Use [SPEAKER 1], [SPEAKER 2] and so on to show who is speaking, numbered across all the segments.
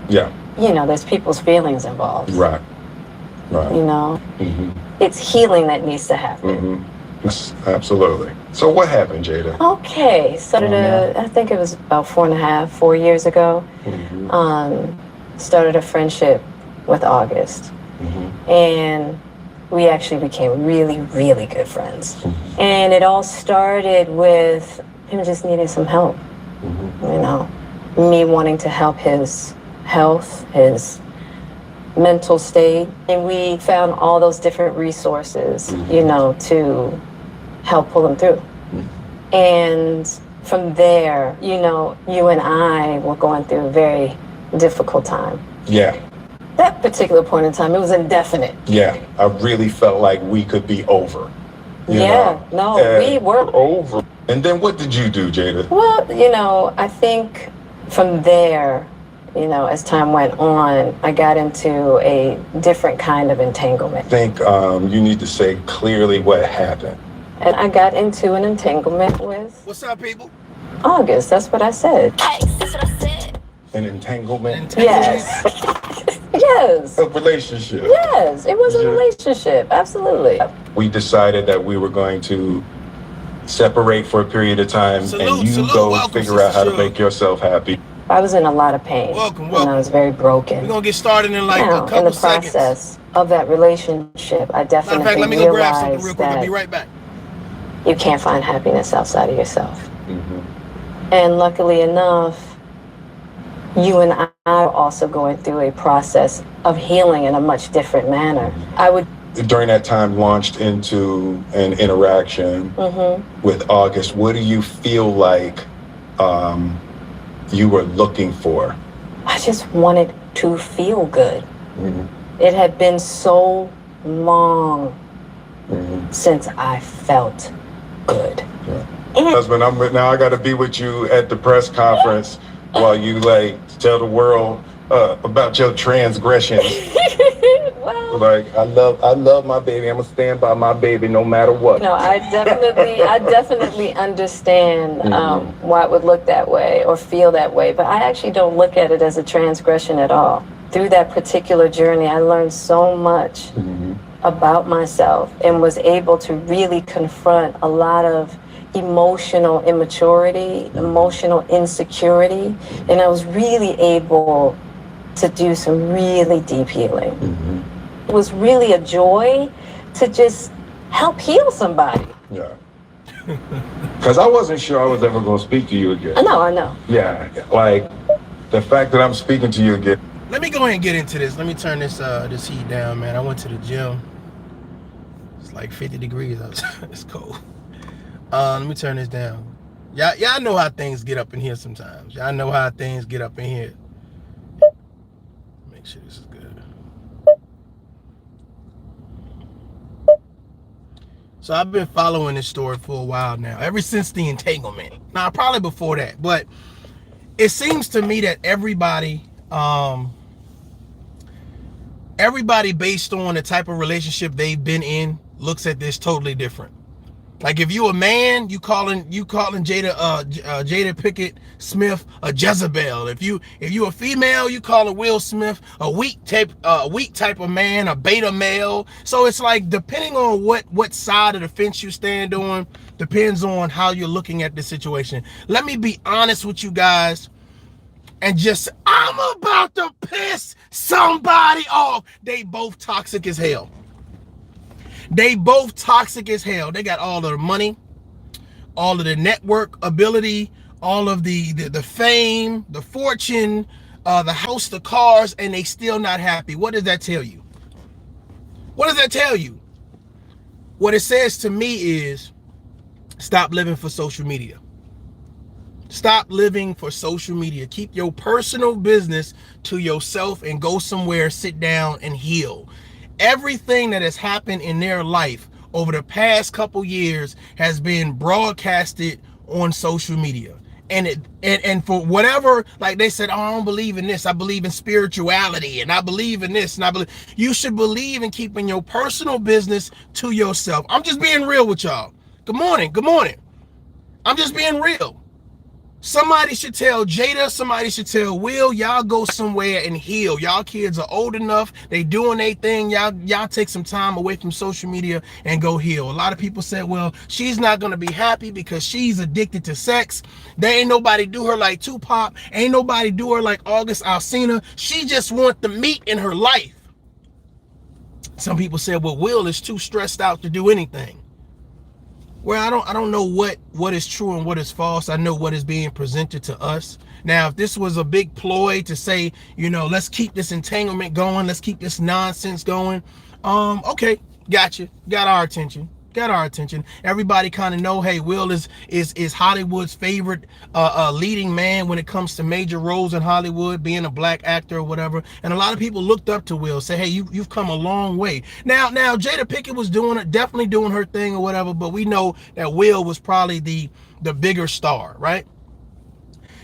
[SPEAKER 1] Yeah.
[SPEAKER 2] You know, there's people's feelings involved.
[SPEAKER 1] Right. Right.
[SPEAKER 2] You know, it's healing that needs to happen.
[SPEAKER 1] Yes, absolutely. So what happened, Jada?
[SPEAKER 2] Okay, started I think it was about 4 years ago. Started a friendship with August. And we actually became really, really good friends. And it all started with him just needing some help. You know, me wanting to help his health, his mental state. And we found all those different resources, you know, to help pull him through. And from there, you know, you and I were going through a very difficult time.
[SPEAKER 1] Yeah.
[SPEAKER 2] That particular point in time, it was indefinite.
[SPEAKER 1] Yeah, I really felt like we could be over. We
[SPEAKER 2] were
[SPEAKER 1] over. And then what did you do, Jada?
[SPEAKER 2] Well, you know, I think from there, you know, as time went on, I got into a different kind of entanglement.
[SPEAKER 1] I think you need to say clearly what happened.
[SPEAKER 2] And I got into an entanglement with...
[SPEAKER 3] What's up, people?
[SPEAKER 2] August, that's what I said.
[SPEAKER 4] Hey, that's what I said.
[SPEAKER 1] An entanglement?
[SPEAKER 2] Yes. Yes.
[SPEAKER 1] A relationship.
[SPEAKER 2] Yes, it was a relationship, absolutely.
[SPEAKER 1] We decided that we were going to separate for a period of time and you go figure out how to make yourself happy.
[SPEAKER 2] I was in a lot of pain.
[SPEAKER 3] Welcome.
[SPEAKER 2] And I was very broken.
[SPEAKER 3] We're going to get started in like a couple
[SPEAKER 2] in the
[SPEAKER 3] seconds.
[SPEAKER 2] process of that relationship, I definitely
[SPEAKER 3] Matter of fact, let me go grab something real
[SPEAKER 2] realized
[SPEAKER 3] quick. I'll
[SPEAKER 2] that
[SPEAKER 3] be right back.
[SPEAKER 2] you can't find happiness outside of yourself. And luckily enough, you and I are also going through a process of healing in a much different manner. I would
[SPEAKER 1] during that time launched into an interaction with August. What do you feel like you were looking for?
[SPEAKER 2] I just wanted to feel good. It had been so long since I felt good.
[SPEAKER 1] Husband, now I got to be with you at the press conference while you like tell the world about your transgressions.
[SPEAKER 2] Well,
[SPEAKER 1] like I love my baby. I'm gonna stand by my baby no matter what.
[SPEAKER 2] No, I definitely understand why it would look that way or feel that way, but I actually don't look at it as a transgression at all. Through that particular journey, I learned so much about myself and was able to really confront a lot of emotional immaturity, emotional insecurity, and I was really able to do some really deep healing. It was really a joy to just help heal somebody.
[SPEAKER 1] Yeah. Because I wasn't sure I was ever going to speak to you again.
[SPEAKER 2] I know.
[SPEAKER 1] Yeah, like the fact that I'm speaking to you again.
[SPEAKER 3] Let me go ahead and get into this. Let me turn this this heat down, man. I went to the gym. It's like 50 degrees outside. It's cold. Let me turn this down. Y'all know how things get up in here sometimes. Y'all know how things get up in here. Make sure this is good. So I've been following this story for a while now, ever since the entanglement. Now, probably before that, but it seems to me that everybody based on the type of relationship they've been in looks at this totally different. Like if you a man, you calling Jada Pinkett Smith a Jezebel. If you a female, you calling Will Smith a weak type of man, a beta male. So it's like depending on what side of the fence you stand on, depends on how you're looking at the situation. Let me be honest with you guys, and I'm about to piss somebody off. They both toxic as hell. They both toxic as hell. They got all of the money, all of the network ability, all of the fame, the fortune, the house, the cars, and they still not happy. What does that tell you? What does that tell you? What it says to me is stop living for social media. Stop living for social media. Keep your personal business to yourself and go somewhere, sit down and heal. Everything that has happened in their life over the past couple years has been broadcasted on social media. And for whatever, like they said, oh, I don't believe in this. I believe in spirituality and I believe in this. And you should believe in keeping your personal business to yourself. I'm just being real with y'all. Good morning. Good morning. I'm just being real. Somebody should tell Jada, somebody should tell Will, y'all go somewhere and heal. Y'all kids are old enough, they doing their thing. Y'all take some time away from social media and go heal. A lot of people said, well, she's not gonna be happy because she's addicted to sex. There ain't nobody do her like Tupac, ain't nobody do her like August Alsina. She just want the meat in her life. Some people said, well, Will is too stressed out to do anything. Well, I don't know what is true and what is false. I know what is being presented to us. Now, if this was a big ploy to say, you know, let's keep this entanglement going, let's keep this nonsense going. Okay, gotcha. Got our attention. Everybody kind of know, hey, Will is Hollywood's favorite leading man when it comes to major roles in Hollywood, being a black actor or whatever. And a lot of people looked up to Will, say, hey, you've come a long way. Now Jada Pinkett was definitely doing her thing or whatever, but we know that Will was probably the bigger star, right?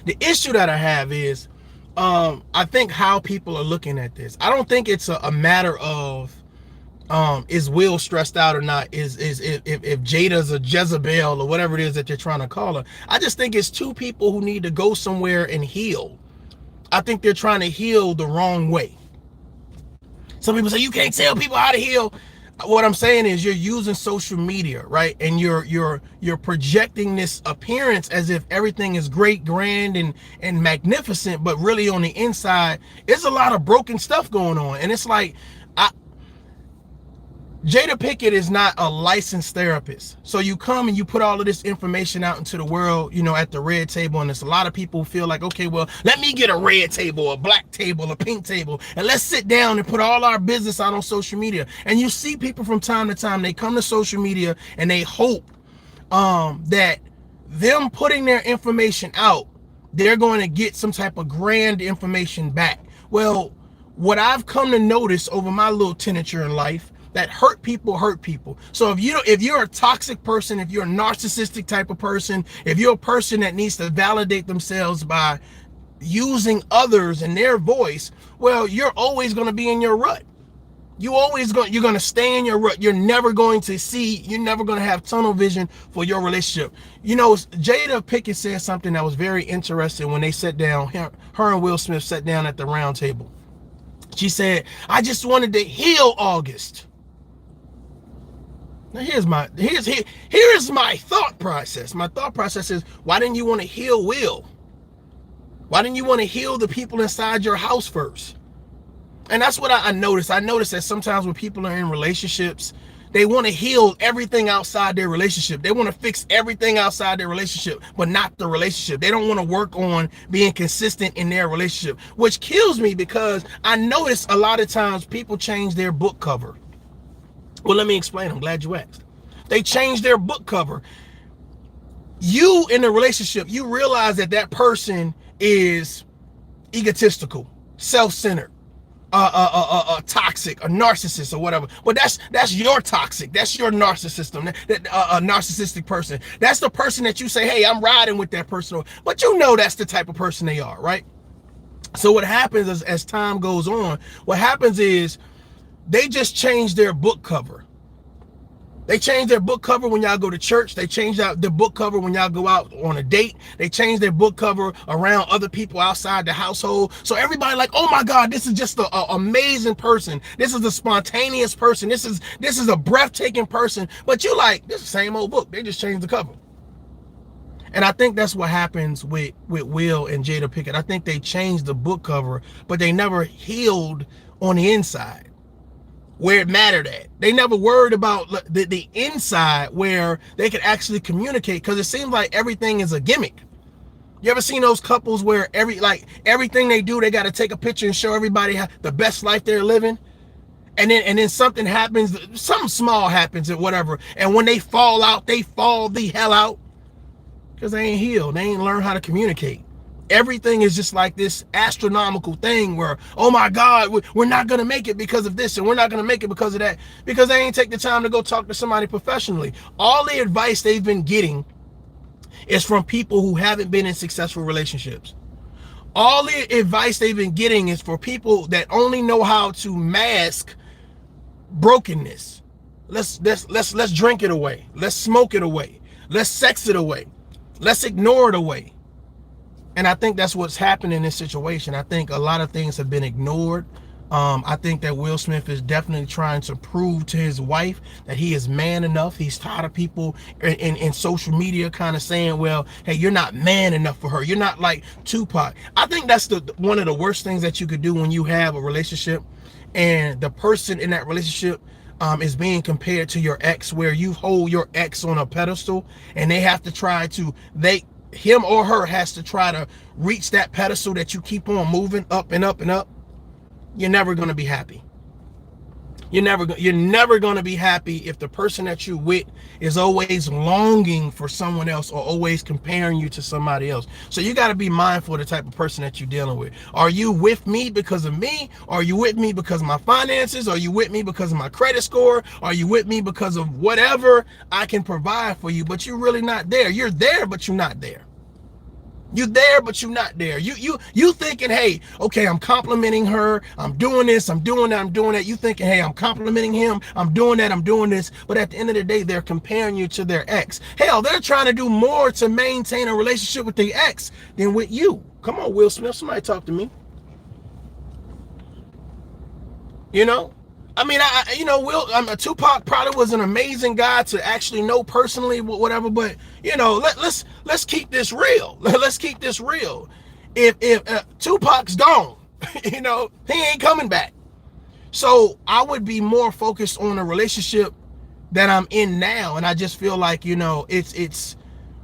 [SPEAKER 3] The issue that I have is, I think how people are looking at this. I don't think it's a matter of, is Will stressed out or not? If Jada's a Jezebel or whatever it is that you're trying to call her. I just think it's two people who need to go somewhere and heal. I think they're trying to heal the wrong way. Some people say you can't tell people how to heal. What I'm saying is you're using social media, right? And you're projecting this appearance as if everything is great, grand, and magnificent, but really on the inside, there's a lot of broken stuff going on. And it's like, Jada Pinkett is not a licensed therapist. So you come and you put all of this information out into the world, you know, at the red table. And there's a lot of people who feel like, okay, well, let me get a red table, a black table, a pink table, and let's sit down and put all our business out on social media. And you see people from time to time, they come to social media and they hope that them putting their information out, they're going to get some type of grand information back. Well, what I've come to notice over my little tenure in life, that hurt people. So if you're a toxic person, if you're a narcissistic type of person, if you're a person that needs to validate themselves by using others and their voice, well, you're always going to be in your rut. You're going to stay in your rut. You're never going to have tunnel vision for your relationship. You know, Jada Pinkett said something that was very interesting when they sat down, her and Will Smith sat down at the round table. She said, I just wanted to heal August. Now here's my thought process. My thought process is, why didn't you want to heal Will? Why didn't you want to heal the people inside your house first? And that's what I noticed. I noticed that sometimes when people are in relationships, they want to heal everything outside their relationship. They want to fix everything outside their relationship, but not the relationship. They don't want to work on being consistent in their relationship, which kills me because I notice a lot of times people change their book cover. Well, let me explain. I'm glad you asked. They change their book cover. You in a relationship, you realize that person is egotistical, self-centered, toxic, a narcissist or whatever. But that's your toxic. That's your narcissism. A narcissistic person. That's the person that you say, hey, I'm riding with that person. But you know that's the type of person they are, right? So what happens as time goes on, what happens is they just change their book cover. They change their book cover when y'all go to church. They change out the book cover when y'all go out on a date. They change their book cover around other people outside the household. So everybody like, oh my God, this is just an amazing person. This is a spontaneous person. This is a breathtaking person. But you like, this is the same old book. They just changed the cover. And I think that's what happens with Will and Jada Pinkett. I think they changed the book cover, but they never healed on the inside where it mattered at. They never worried about the inside where they could actually communicate, because it seems like everything is a gimmick. You ever seen those couples where everything they do, they got to take a picture and show everybody the best life they're living? And then something happens, something small happens or whatever. And when they fall out, they fall the hell out because they ain't healed. They ain't learned how to communicate. Everything is just like this astronomical thing where, oh my God, we're not going to make it because of this, and we're not going to make it because of that, because they ain't take the time to go talk to somebody professionally. All the advice they've been getting is from people who haven't been in successful relationships. All the advice they've been getting is for people that only know how to mask brokenness. Let's drink it away. Let's smoke it away. Let's sex it away. Let's ignore it away. And I think that's what's happened in this situation. I think a lot of things have been ignored. I think that Will Smith is definitely trying to prove to his wife that he is man enough. He's tired of people in social media kind of saying, well, hey, you're not man enough for her. You're not like Tupac. I think that's one of the worst things that you could do when you have a relationship and the person in that relationship is being compared to your ex, where you hold your ex on a pedestal and they have to try to, him or her has to try to reach that pedestal that you keep on moving up and up and up. You're never going to be happy. You're never going to be happy if the person that you're with is always longing for someone else or always comparing you to somebody else. So you got to be mindful of the type of person that you're dealing with. Are you with me because of me? Are you with me because of my finances? Are you with me because of my credit score? Are you with me because of whatever I can provide for you? But you're really not there. You're there, but you're not there. You there, but you're not there. You thinking, hey, okay, I'm complimenting her. I'm doing this. I'm doing that. I'm doing that. You thinking, hey, I'm complimenting him. I'm doing that. I'm doing this. But at the end of the day, they're comparing you to their ex. Hell, they're trying to do more to maintain a relationship with the ex than with you. Come on, Will Smith. Somebody talk to me. You know? I mean, Tupac probably was an amazing guy to actually know personally, whatever. But let's keep this real. Let's keep this real. If Tupac's gone, he ain't coming back. So I would be more focused on a relationship that I'm in now, and I just feel like it's.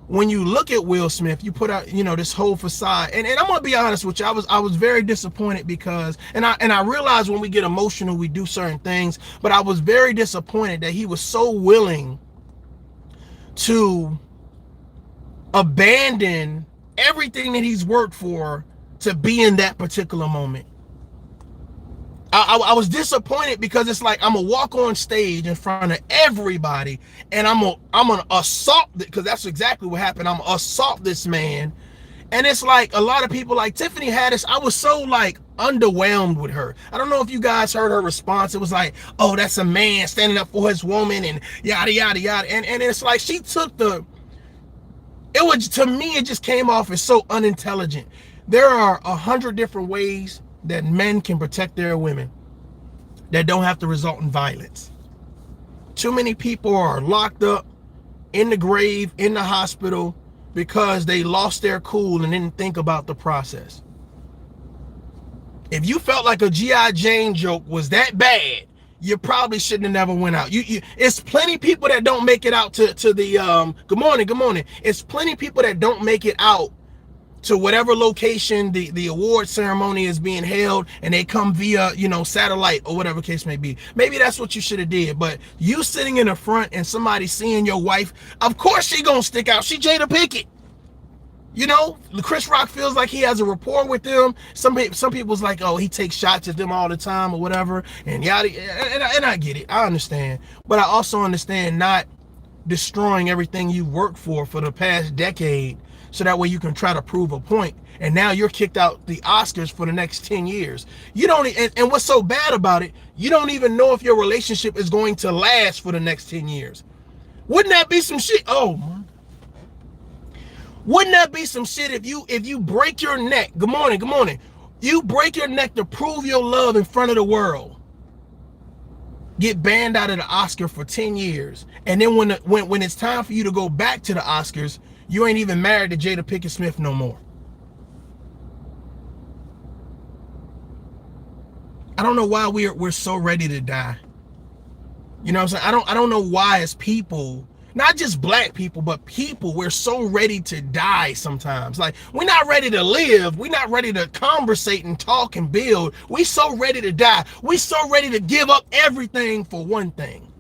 [SPEAKER 3] When you look at Will Smith, you put out, this whole facade, and I'm gonna be honest with you, I was very disappointed because, and I realize when we get emotional, we do certain things, but I was very disappointed that he was so willing to abandon everything that he's worked for to be in that particular moment. I was disappointed because it's like I'm gonna walk on stage in front of everybody and I'm gonna assault, because that's exactly what happened. I'm gonna assault this man, and it's like a lot of people like Tiffany Haddish. I was so like underwhelmed with her. I don't know if you guys heard her response. It was like, oh, that's a man standing up for his woman and yada yada yada, and it's like she took to me it just came off as so unintelligent. There are 100 different ways that men can protect their women that don't have to result in violence. Too many people are locked up in the grave, in the hospital, because they lost their cool and didn't think about the process. If you felt like a G.I. Jane joke was that bad, you probably shouldn't have never went out. It's plenty people that don't make it out to the good morning. It's plenty people that don't make it out to whatever location the award ceremony is being held, and they come via satellite or whatever case may be. Maybe that's what you should have did. But you sitting in the front and somebody seeing your wife, of course she gonna stick out. She Jada Pinkett. Chris Rock feels like he has a rapport with them. Some people's like, oh, he takes shots at them all the time or whatever, and yada. And I get it, I understand, but I also understand not destroying everything you worked for the past decade, so that way you can try to prove a point. And now you're kicked out the Oscars for the next 10 years. You don't, and what's so bad about it, you don't even know if your relationship is going to last for the next 10 years. Wouldn't that be some shit? Oh, man. Wouldn't that be some shit if you break your neck? Good morning. You break your neck to prove your love in front of the world. Get banned out of the Oscar for 10 years. And then when it's time for you to go back to the Oscars, you ain't even married to Jada Pinkett Smith no more. I don't know why we're so ready to die. You know what I'm saying? I don't know why, as people, not just black people, but people, we're so ready to die sometimes. Like, we're not ready to live. We're not ready to conversate and talk and build. We so ready to die. We so ready to give up everything for one thing.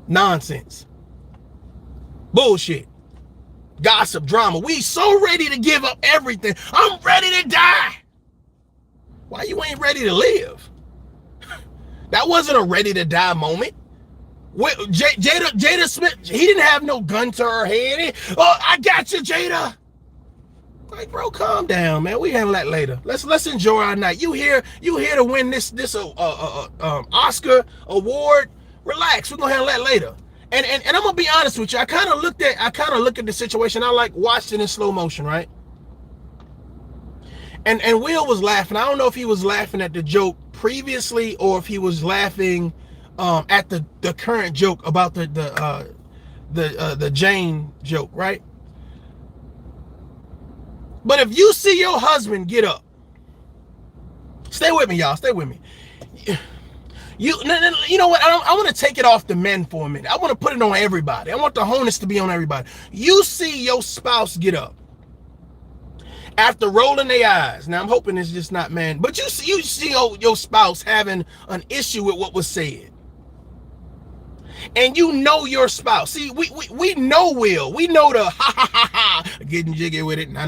[SPEAKER 3] Nonsense. Bullshit. Gossip, drama. We so ready to give up everything. I'm ready to die. Why you ain't ready to live? That wasn't a ready to die moment. Jada Smith, he didn't have no gun to her head. Oh, I got you, Jada. Like, bro, calm down, man. We handle that later. Let's enjoy our night. You here to win this Oscar award? Relax. We're gonna handle that later. And I'm gonna be honest with you. I kind of look at the situation. I like watched it in slow motion, right? And Will was laughing. I don't know if he was laughing at the joke previously or if he was laughing at the current joke about the Jane joke, right? But if you see your husband get up, stay with me, y'all. Stay with me. You know what? I want to take it off the men for a minute. I want to put it on everybody. I want the onus to be on everybody. You see your spouse get up after rolling their eyes. Now I'm hoping it's just not men, but you see your spouse having an issue with what was said, and you know your spouse. See, we know Will. We know the ha getting jiggy with it. Nah.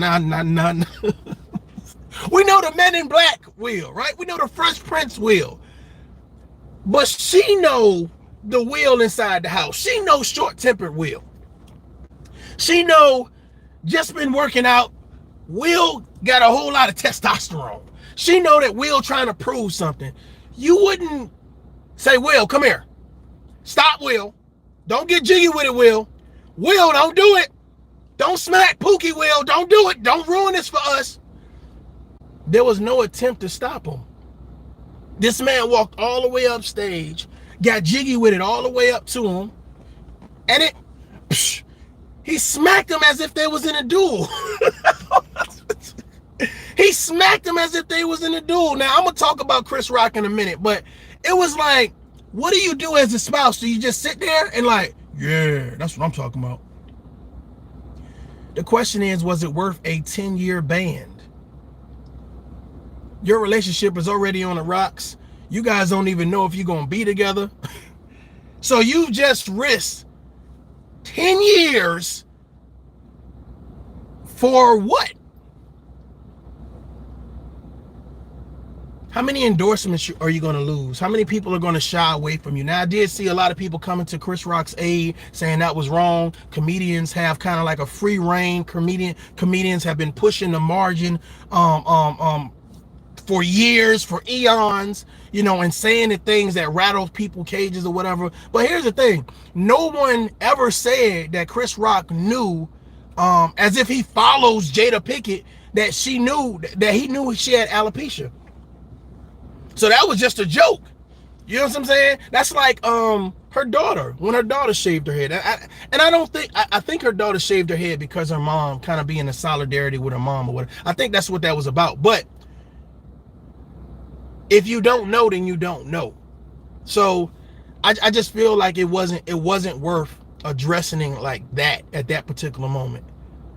[SPEAKER 3] We know the Men in Black Will, right? We know the Fresh Prince Will. But she know the Will inside the house. She know short-tempered Will. She know just been working out. Will got a whole lot of testosterone. She know that Will trying to prove something. You wouldn't say, Will, come here. Stop, Will. Don't get jiggy with it, Will. Will, don't do it. Don't smack Pookie, Will. Don't do it. Don't ruin this for us. There was no attempt to stop him. This man walked all the way up stage, got jiggy with it all the way up to him, and he smacked him as if they was in a duel. He smacked him as if they was in a duel. Now, I'm going to talk about Chris Rock in a minute, but it was like, what do you do as a spouse? Do you just sit there and like, yeah, that's what I'm talking about? The question is, was it worth a 10-year ban? Your relationship is already on the rocks. You guys don't even know if you're going to be together. So you just risked 10 years for what? How many endorsements are you going to lose? How many people are going to shy away from you? Now, I did see a lot of people coming to Chris Rock's aid saying that was wrong. Comedians have kind of like a free reign. Comedians have been pushing the margin for years, for eons, you know, and saying the things that rattle people's cages or whatever. But here's the thing. No one ever said that Chris Rock knew, as if he follows Jada Pinkett, that he knew she had alopecia. So that was just a joke. You know what I'm saying? That's like her daughter, when her daughter shaved her head. I think her daughter shaved her head because her mom, kind of being in solidarity with her mom or whatever. I think that's what that was about. But if you don't know, then you don't know. So I just feel like it wasn't worth addressing it like that at that particular moment.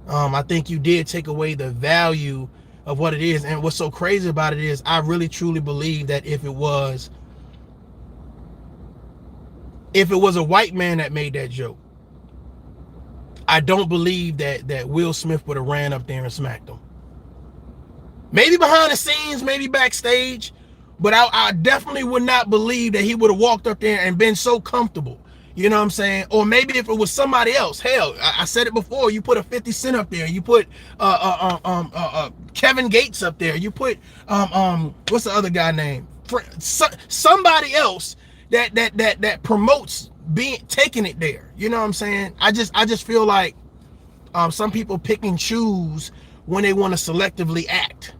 [SPEAKER 3] I think you did take away the value of what it is. And what's so crazy about it is I really truly believe that if it was a white man that made that joke, I don't believe that Will Smith would have ran up there and smacked him. Maybe behind the scenes, maybe backstage, but I definitely would not believe that he would have walked up there and been so comfortable. You know what I'm saying? Or maybe if it was somebody else. Hell, I said it before. You put a 50 Cent up there. You put Kevin Gates up there. You put what's the other guy name? Somebody else that promotes taking it there. You know what I'm saying? I just feel like some people pick and choose when they want to selectively act,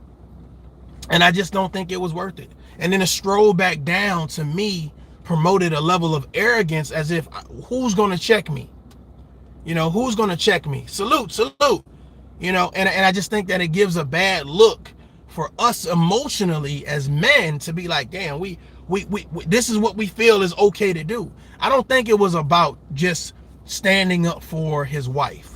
[SPEAKER 3] and I just don't think it was worth it. And then a stroll back down, to me, promoted a level of arrogance, as if, who's going to check me? You know, who's going to check me? Salute. You know, and I just think that it gives a bad look for us emotionally as men to be like, damn, we this is what we feel is okay to do. I don't think it was about just standing up for his wife.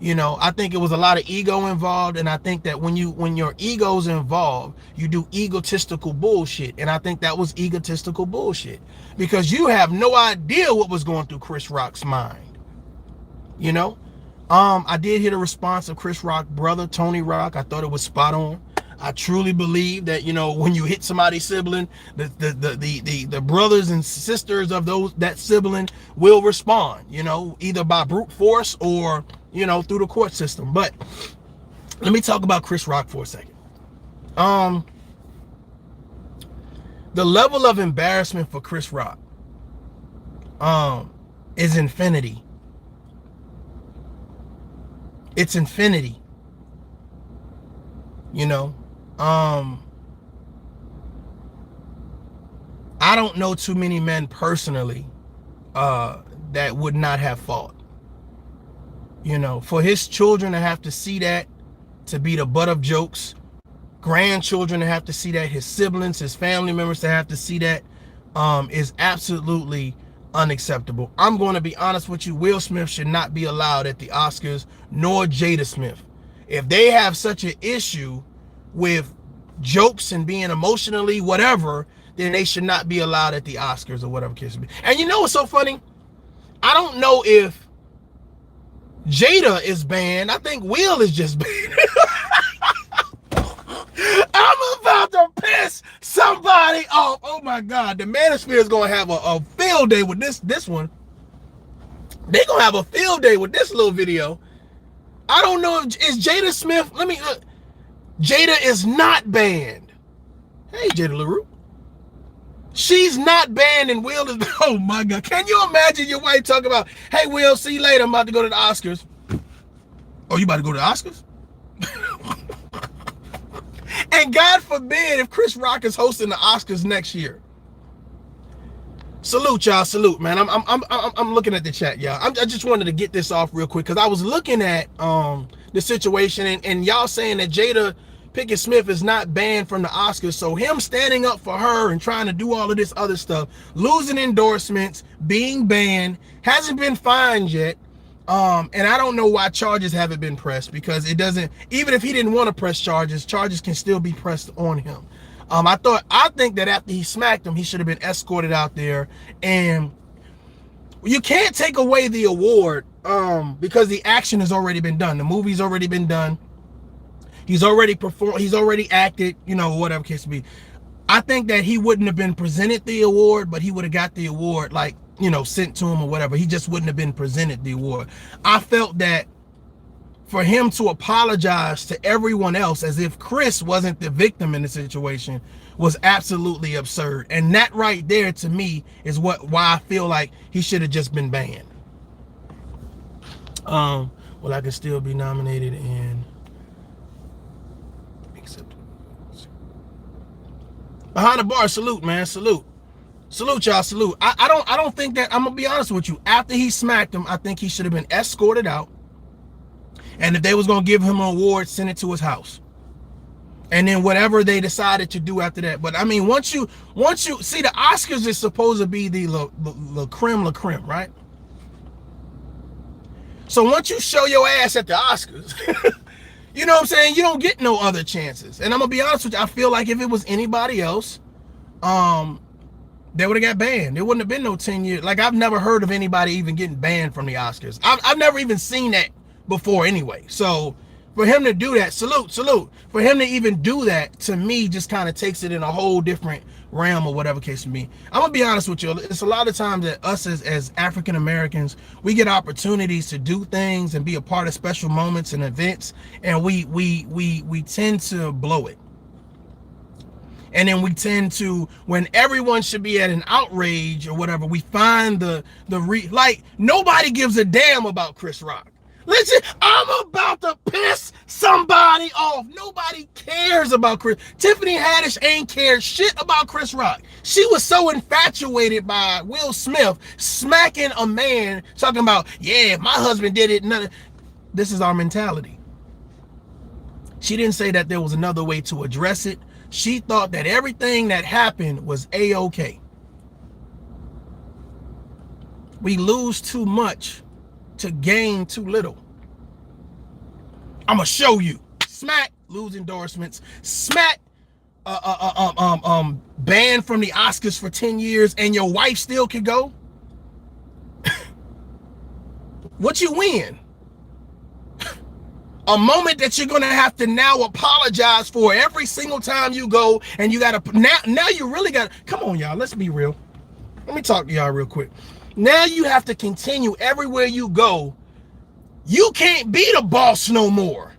[SPEAKER 3] You know, I think it was a lot of ego involved, and I think that when your ego's involved, you do egotistical bullshit, and I think that was egotistical bullshit, because you have no idea what was going through Chris Rock's mind. You know, I did hear the response of Chris Rock's brother, Tony Rock. I thought it was spot on. I truly believe that, you know, when you hit somebody's sibling, the brothers and sisters of that sibling will respond, you know, either by brute force or, you know, through the court system. But let me talk about Chris Rock for a second. The level of embarrassment for Chris Rock, is infinity. It's infinity. You know, I don't know too many men personally that would not have fought. You know, for his children to have to see that, to be the butt of jokes, grandchildren to have to see that, his siblings, his family members to have to see that, is absolutely unacceptable. I'm going to be honest with you. Will Smith should not be allowed at the Oscars, nor Jada Smith. If they have such an issue with jokes and being emotionally whatever, then they should not be allowed at the Oscars or whatever case may be. And you know what's so funny? I don't know if Jada is banned. I think Will is just banned. I'm about to piss somebody off. Oh my God. The Manosphere is going to have a field day with this one. They're going to have a field day with this little video. I don't know if is Jada Smith. Jada is not banned. Hey, Jada LaRue. She's not banned and Will is. Oh my God. Can you imagine your wife talking about, hey, Will, see you later. I'm about to go to the Oscars. Oh, you about to go to the Oscars? And God forbid if Chris Rock is hosting the Oscars next year. Salute, y'all. Salute, man. I'm looking at the chat, y'all. I just wanted to get this off real quick because I was looking at the situation and y'all saying that Jada Pinkett Smith is not banned from the Oscars. So him standing up for her and trying to do all of this other stuff, losing endorsements, being banned, hasn't been fined yet. And I don't know why charges haven't been pressed, because it doesn't, even if he didn't want to press charges can still be pressed on him. I think that after he smacked him, he should have been escorted out there, and you can't take away the award, because the action has already been done. The movie's already been done. He's already performed, he's already acted, you know, whatever case may be. I think that he wouldn't have been presented the award, but he would have got the award, like, you know, sent to him or whatever. He just wouldn't have been presented the award. I felt that for him to apologize to everyone else as if Chris wasn't the victim in the situation was absolutely absurd. And that right there to me is why I feel like he should have just been banned. Well, I could still be nominated and accepted. Behind the bar, salute, man, salute. Salute, y'all, salute. I don't think that, I'm gonna be honest with you, after he smacked him, I think he should have been escorted out. And if they was gonna give him an award, send it to his house. And then whatever they decided to do after that. But I mean, once you see, the Oscars is supposed to be the creme la creme, right? So once you show your ass at the Oscars, you know what I'm saying, you don't get no other chances. And I'm gonna be honest with you, I feel like if it was anybody else, they would have got banned. There wouldn't have been no 10 years. Like, I've never heard of anybody even getting banned from the Oscars. I've never even seen that before anyway. So for him to do that, salute. For him to even do that, to me, just kind of takes it in a whole different realm or whatever case may be. I'm gonna be honest with you. It's a lot of times that us as African Americans, we get opportunities to do things and be a part of special moments and events, and we tend to blow it. And then we tend to, when everyone should be at an outrage or whatever, we find like, nobody gives a damn about Chris Rock. Listen, I'm about to piss somebody off. Nobody cares about Chris. Tiffany Haddish ain't cared shit about Chris Rock. She was so infatuated by Will Smith smacking a man, talking about, yeah, my husband did it. This is our mentality. She didn't say that there was another way to address it. She thought that everything that happened was A-okay. We lose too much to gain too little. I'm gonna show you. Smack, lose endorsements. Smack, banned from the Oscars for 10 years, and your wife still can go. What you win? A moment that you're gonna have to now apologize for every single time you go, and you gotta now you really gotta, come on, y'all, let's be real. Let me talk to y'all real quick. Now you have to continue everywhere you go. You can't be the boss no more.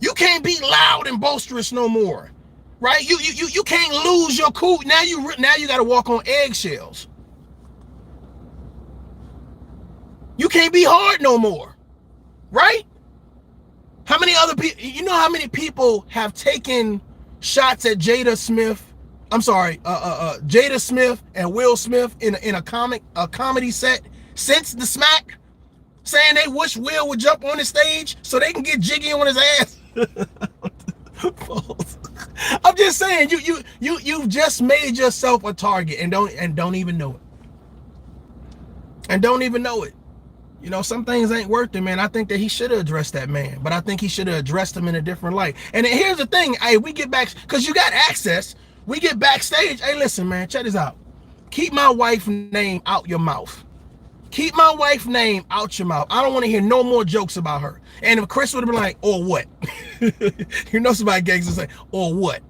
[SPEAKER 3] You can't be loud and boisterous no more, right? You can't lose your cool. Now you gotta walk on eggshells. You can't be hard no more, right? How many other people, you know how many people have taken shots at Jada Smith? I'm sorry, Jada Smith and Will Smith in a comedy set since the smack, saying they wish Will would jump on the stage so they can get jiggy on his ass. I'm just saying, you've just made yourself a target and don't even know it. And don't even know it. You know, some things ain't worth it, man. I think that he should have addressed that man, but I think he should have addressed him in a different light. And then here's the thing, hey, we get back, because you got access, we get backstage. Hey, listen, man, check this out. Keep my wife's name out your mouth. Keep my wife's name out your mouth. I don't want to hear no more jokes about her. And if Chris would have been like, or what? You know somebody gangster say, or what?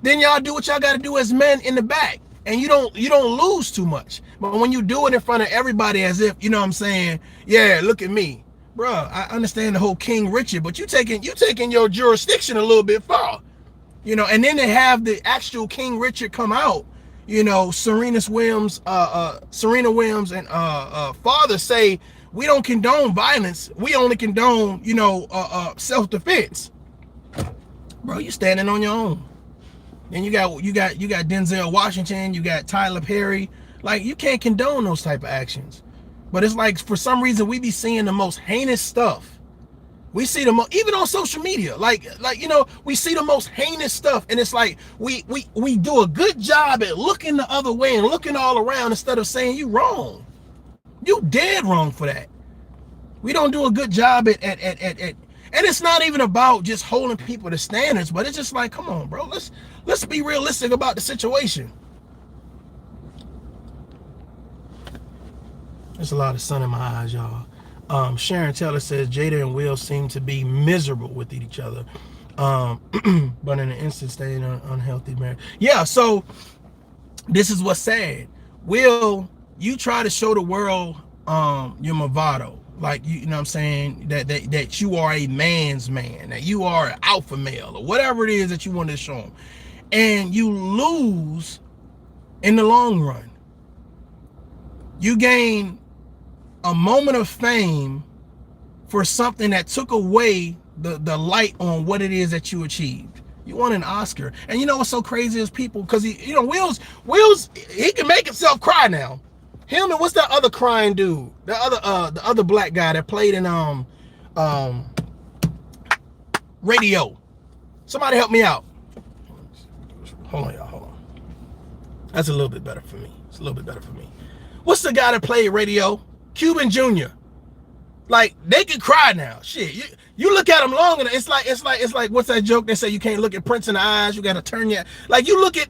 [SPEAKER 3] Then y'all do what y'all got to do as men in the back. And you don't lose too much. But when you do it in front of everybody as if, you know what I'm saying, yeah, look at me. Bruh, I understand the whole King Richard, but you taking your jurisdiction a little bit far. You know, and then they have the actual King Richard come out, you know, Serena Williams and father say, we don't condone violence. We only condone, you know, self-defense. Bro, you standing on your own. And you got Denzel Washington, you got Tyler Perry. Like, you can't condone those type of actions. But it's like, for some reason, we be seeing the most heinous stuff. We see the most, even on social media, like you know, we see the most heinous stuff, and it's like we do a good job at looking the other way and looking all around instead of saying you wrong. You dead wrong for that. We don't do a good job at and it's not even about just holding people to standards, but it's just like, come on, bro, let's be realistic about the situation. There's a lot of sun in my eyes, y'all. Sharon Taylor says Jada and Will seem to be miserable with each other, but in an instant stay in an unhealthy marriage. Yeah, so this is what's sad. Will, you try to show the world your bravado, like, you know what I'm saying, that you are a man's man, that you are an alpha male, or whatever it is that you want to show them, and you lose in the long run. You gain a moment of fame for something that took away the light on what it is that you achieved. You won an Oscar. And you know what's so crazy is people, because Will's he can make himself cry now. Him and what's that other crying dude? The other black guy that played in Radio. Somebody help me out. Hold on, y'all, hold on. That's a little bit better for me. It's a little bit better for me. What's the guy that played Radio? Cuban Jr. Like, they can cry now. Shit, you look at them long enough. It's like what's that joke? They say you can't look at Prince in the eyes. You got to turn your, like, you look at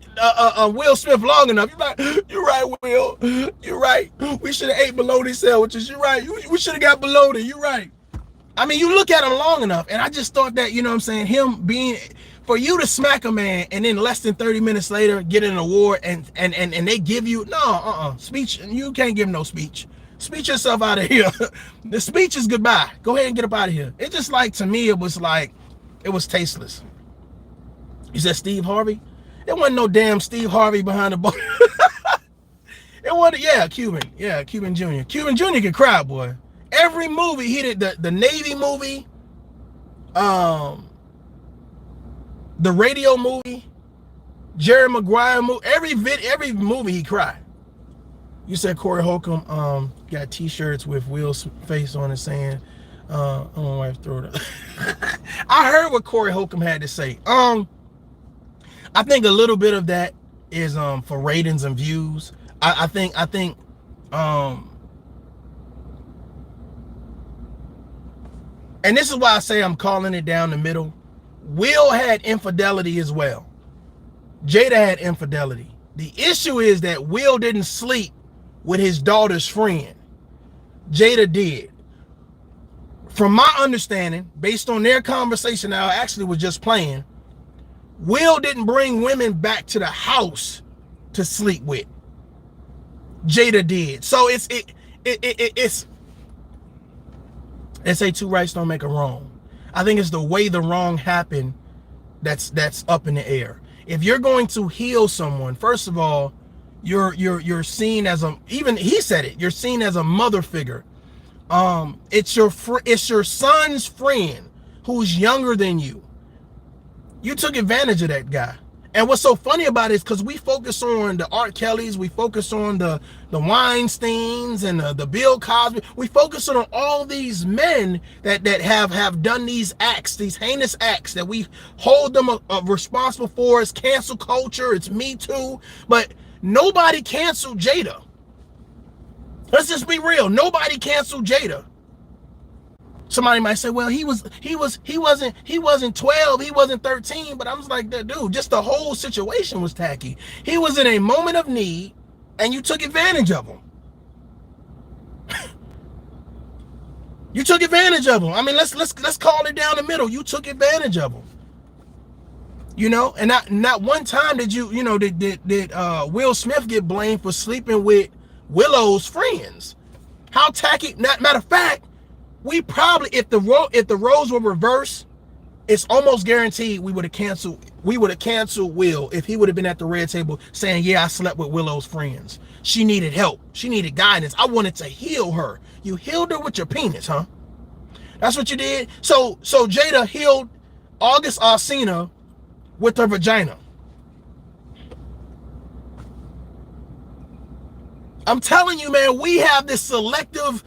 [SPEAKER 3] Will Smith long enough. You're like, you're right, Will. You're right. We should have ate bologna sandwiches. You're right. We should have got bologna. You're right. I mean, you look at him long enough, and I just thought that, you know what I'm saying, him being, for you to smack a man and then less than 30 minutes later get an award and they give you, speech, you can't give no speech. Speech yourself out of here. The speech is goodbye. Go ahead and get up out of here. It just, like, to me, it was tasteless. You said Steve Harvey? There wasn't no damn Steve Harvey behind the bar. It wasn't, yeah, Cuban Jr. Cuban Jr. can cry, boy. Every movie he did, the Navy movie, the Radio movie, Jerry Maguire movie, every movie he cried. You said Corey Holcomb got t-shirts with Will's face on it saying, oh, my wife threw it up. I heard what Corey Holcomb had to say. I think a little bit of that is for ratings and views. I think and this is why I say I'm calling it down the middle. Will had infidelity as well. Jada had infidelity. The issue is that Will didn't sleep with his daughter's friend. Jada did. From my understanding, based on their conversation that I actually was just playing, Will didn't bring women back to the house to sleep with. Jada did. So it's they say two rights don't make a wrong. I think it's the way the wrong happened that's up in the air. If you're going to heal someone, first of all, you're seen as a, even he said it, you're seen as a mother figure. It's your son's friend who's younger than you. You took advantage of that guy. And what's so funny about it is because we focus on the Art Kellys, we focus on the Weinsteins and the Bill Cosby. We focus on all these men that have done these acts, these heinous acts that we hold them responsible for. It's cancel culture, it's Me Too, but nobody canceled Jada. Let's just be real. Nobody canceled Jada. Somebody might say, well, he wasn't 12, he wasn't 13, but I was like, that dude, just the whole situation was tacky. He was in a moment of need and you took advantage of him. You took advantage of him. I mean, let's call it down the middle. You took advantage of him. You know, and not one time did did Will Smith get blamed for sleeping with Willow's friends. How tacky. Matter of fact, we probably, if the roles were reversed, it's almost guaranteed we would have canceled Will if he would have been at the red table saying, yeah, I slept with Willow's friends. She needed help. She needed guidance. I wanted to heal her. You healed her with your penis, huh? That's what you did. So Jada healed August Alsina with her vagina. I'm telling you, man, we have this selective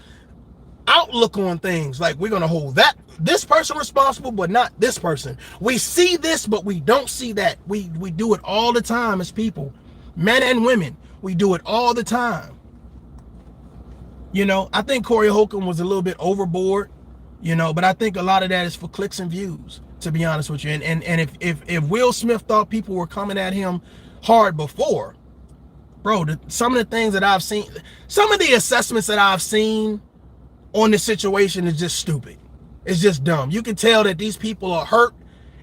[SPEAKER 3] outlook on things. Like, we're gonna hold this person responsible, but not this person. We see this, but we don't see that. We do it all the time as people, men and women. We do it all the time. You know, I think Corey Holcomb was a little bit overboard, you know, but I think a lot of that is for clicks and views, to be honest with you. And if Will Smith thought people were coming at him hard before, bro, some of the things that I've seen, some of the assessments that I've seen on this situation is just stupid. It's just dumb. You can tell that these people are hurt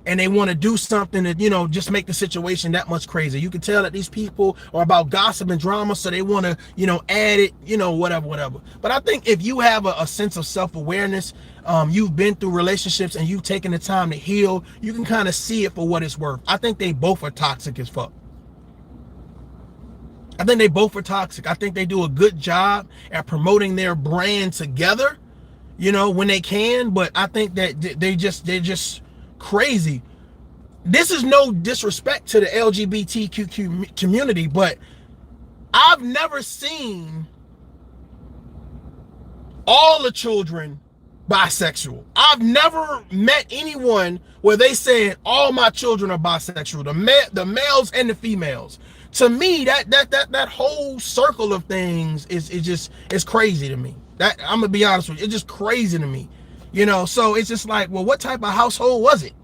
[SPEAKER 3] and they want to do something that, you know, just make the situation that much crazy. You can tell that these people are about gossip and drama, so they want to, you know, add it, you know, whatever. But I think if you have a sense of self-awareness, you've been through relationships and you've taken the time to heal, you can kind of see it for what it's worth. I think they both are toxic as fuck. I think they both are toxic. I think they do a good job at promoting their brand together, you know, when they can. But I think that they're just crazy. This is no disrespect to the LGBTQ community, but I've never seen all the children bisexual. I've never met anyone where they said all my children are bisexual, the males and the females. To me, that whole circle of things is crazy to me. That, I'm gonna be honest with you, it's just crazy to me. You know, so it's just like, well, what type of household was it?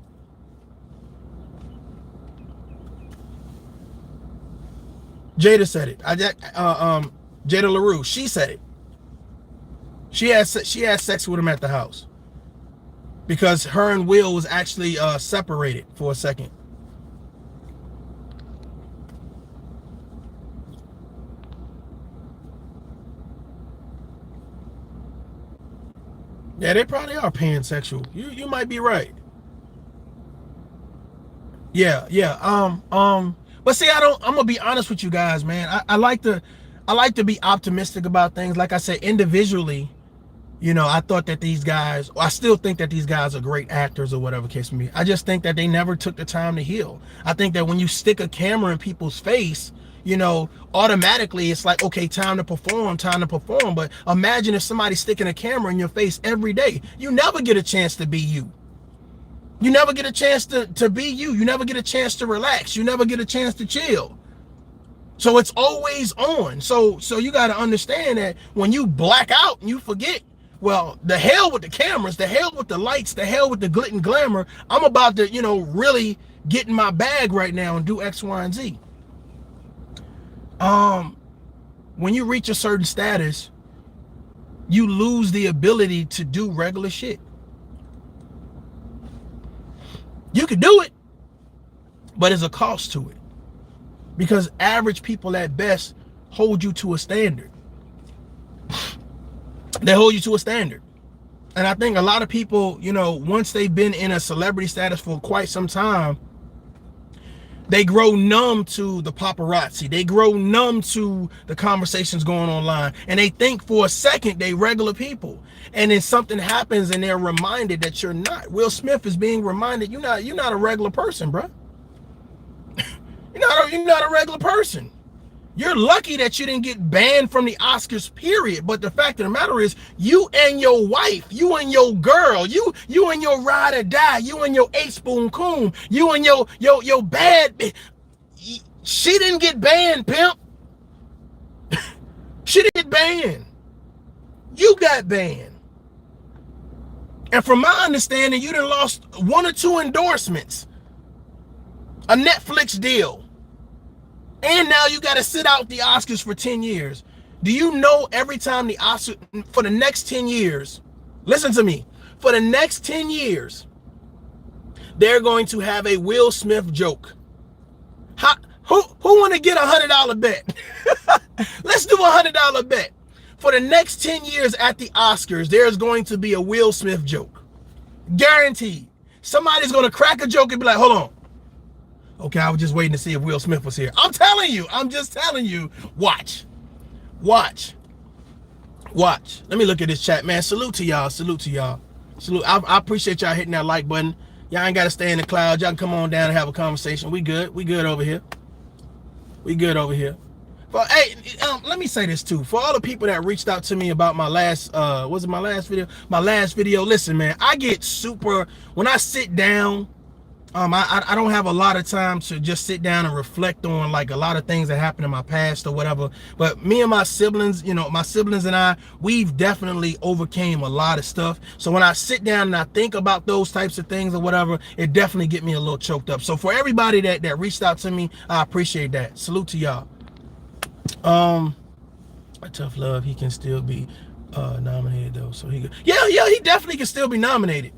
[SPEAKER 3] Jada said it. Jada LaRue, she said it. She had sex with him at the house because her and Will was actually separated for a second. Yeah, they probably are pansexual. You might be right. Yeah. But see, I'm gonna be honest with you guys, man. I like to be optimistic about things. Like I said, individually, you know, I thought that these guys, I still think that these guys are great actors or whatever case may be. I just think that they never took the time to heal. I think that when you stick a camera in people's face, you know, automatically it's like, okay, time to perform. But imagine if somebody's sticking a camera in your face every day. You never get a chance to be you. You never get a chance to be you. You never get a chance to relax. You never get a chance to chill. So it's always on. So you got to understand that when you black out and you forget, well, the hell with the cameras, the hell with the lights, the hell with the glit and glamour. I'm about to, you know, really get in my bag right now and do X, Y, and Z. When you reach a certain status, you lose the ability to do regular shit. You could do it, but there's a cost to it. Because average people at best hold you to a standard. They hold you to a standard. And I think a lot of people, you know, once they've been in a celebrity status for quite some time, They grow numb to the paparazzi. They grow numb to the conversations going online. And they think for a second they regular people. And then something happens and they're reminded that you're not. Will Smith is being reminded you're not a regular person, bro. You're not a regular person. You're lucky that you didn't get banned from the Oscars, period. But the fact of the matter is, you and your wife, you and your girl, you and your ride or die, you and your 8-spoon coon, you and your bad. She didn't get banned, pimp. She didn't get banned. You got banned. And from my understanding, you done lost 1 or 2 endorsements, a Netflix deal. And now you got to sit out the Oscars for 10 years. Do you know every time the Oscars, for the next 10 years, listen to me, for the next 10 years, they're going to have a Will Smith joke. Who want to get $100 bet? Let's do a $100 bet. For the next 10 years at the Oscars, there's going to be a Will Smith joke. Guaranteed. Somebody's going to crack a joke and be like, hold on. Okay, I was just waiting to see if Will Smith was here. I'm telling you. I'm just telling you. Watch. Watch. Watch. Let me look at this chat, man. Salute to y'all. Salute to y'all. Salute. I appreciate y'all hitting that like button. Y'all ain't got to stay in the clouds. Y'all can come on down and have a conversation. We good. We good over here. We good over here. But hey, let me say this too. For all the people that reached out to me about my last, was it my last video? My last video. Listen, man, I get super, when I sit down, I don't have a lot of time to just sit down and reflect on like a lot of things that happened in my past or whatever. But me and my siblings, you know, my siblings and I, we've definitely overcame a lot of stuff. So when I sit down and I think about those types of things or whatever, it definitely get me a little choked up. So for everybody that reached out to me, I appreciate that. Salute to y'all. Tough Love, he can still be nominated though. So he he definitely can still be nominated.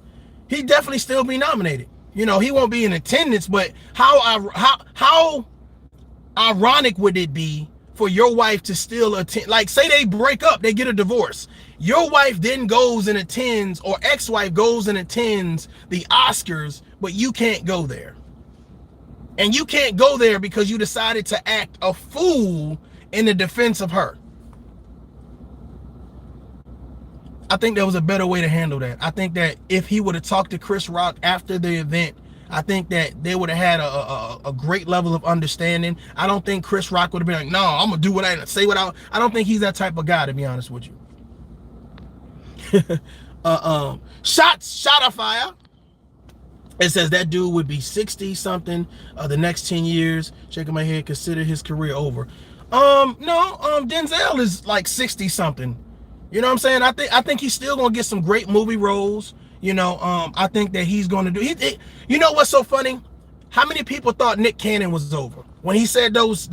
[SPEAKER 3] He definitely still be nominated. You know, he won't be in attendance, but how ironic would it be for your wife to still attend? Like, say they break up, they get a divorce. Your wife then goes and attends, or ex-wife goes and attends the Oscars, but you can't go there. And you can't go there because you decided to act a fool in the defense of her. I think there was a better way to handle that. I think that if he would have talked to Chris Rock after the event, I think that they would have had a great level of understanding. I don't think Chris Rock would have been like, no, I'm going to do what I say without. I don't think he's that type of guy, to be honest with you. Shot of fire. It says that dude would be 60 something the next 10 years. Shaking my head, consider his career over. No, Denzel is like 60 something. You know what I'm saying? I think he's still gonna get some great movie roles. You know, I think that he's gonna do. You know what's so funny? How many people thought Nick Cannon was over when he said those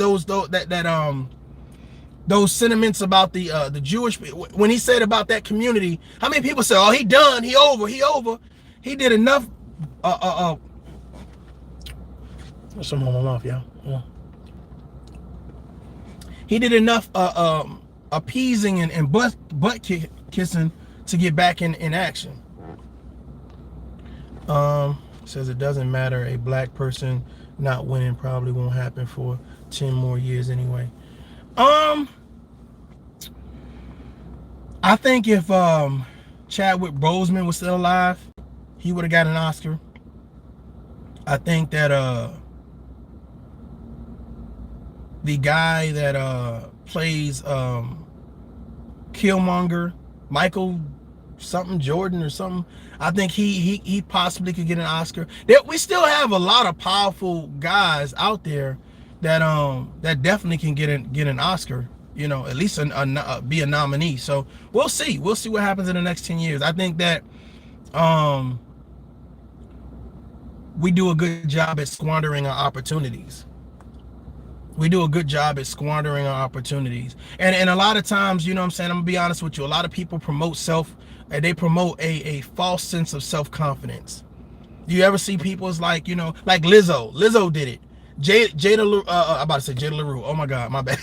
[SPEAKER 3] sentiments about the Jewish, when he said about that community? How many people said, "Oh, he done, he over"? He did enough. Some on my mouth, y'all. Yeah. He did enough appeasing and butt kissing to get back in action. Says it doesn't matter. A black person not winning probably won't happen for 10 more years anyway. I think if Chadwick Boseman was still alive, he would have got an Oscar. I think that the guy that plays Killmonger, Michael something Jordan or something, I think he possibly could get an Oscar. We still have a lot of powerful guys out there that that definitely can get an Oscar, you know, at least be a nominee. So we'll see what happens in the next 10 years. I think that we do a good job at squandering our opportunities. We do a good job at squandering our opportunities. And a lot of times, you know what I'm saying, I'm gonna be honest with you, a lot of people promote they promote a false sense of self-confidence. You ever see people's like, you know, like Lizzo did it. Jada I'm about to say Jada LaRue. Oh my God, my bad.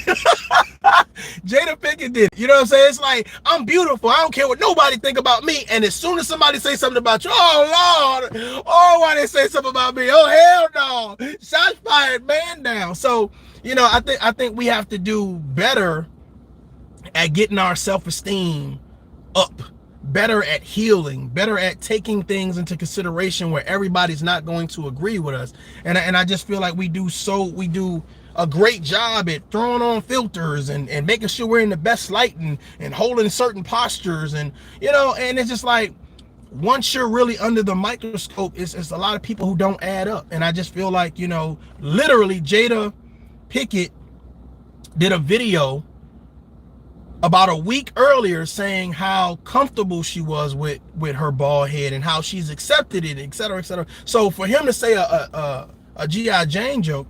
[SPEAKER 3] Jada Pinkett did it. You know what I'm saying? It's like, I'm beautiful. I don't care what nobody think about me. And as soon as somebody say something about you, oh Lord, oh, why they say something about me? Oh hell no. Shots fired, man down. So, you know, I think we have to do better at getting our self-esteem up, better at healing, better at taking things into consideration where everybody's not going to agree with us. And I just feel like we do a great job at throwing on filters and making sure we're in the best light and holding certain postures, and you know, and it's just like, once you're really under the microscope, it's a lot of people who don't add up. And I just feel like, you know, literally Jada Pinkett did a video about a week earlier saying how comfortable she was with her bald head and how she's accepted it, etc., etc. So for him to say a G.I. Jane joke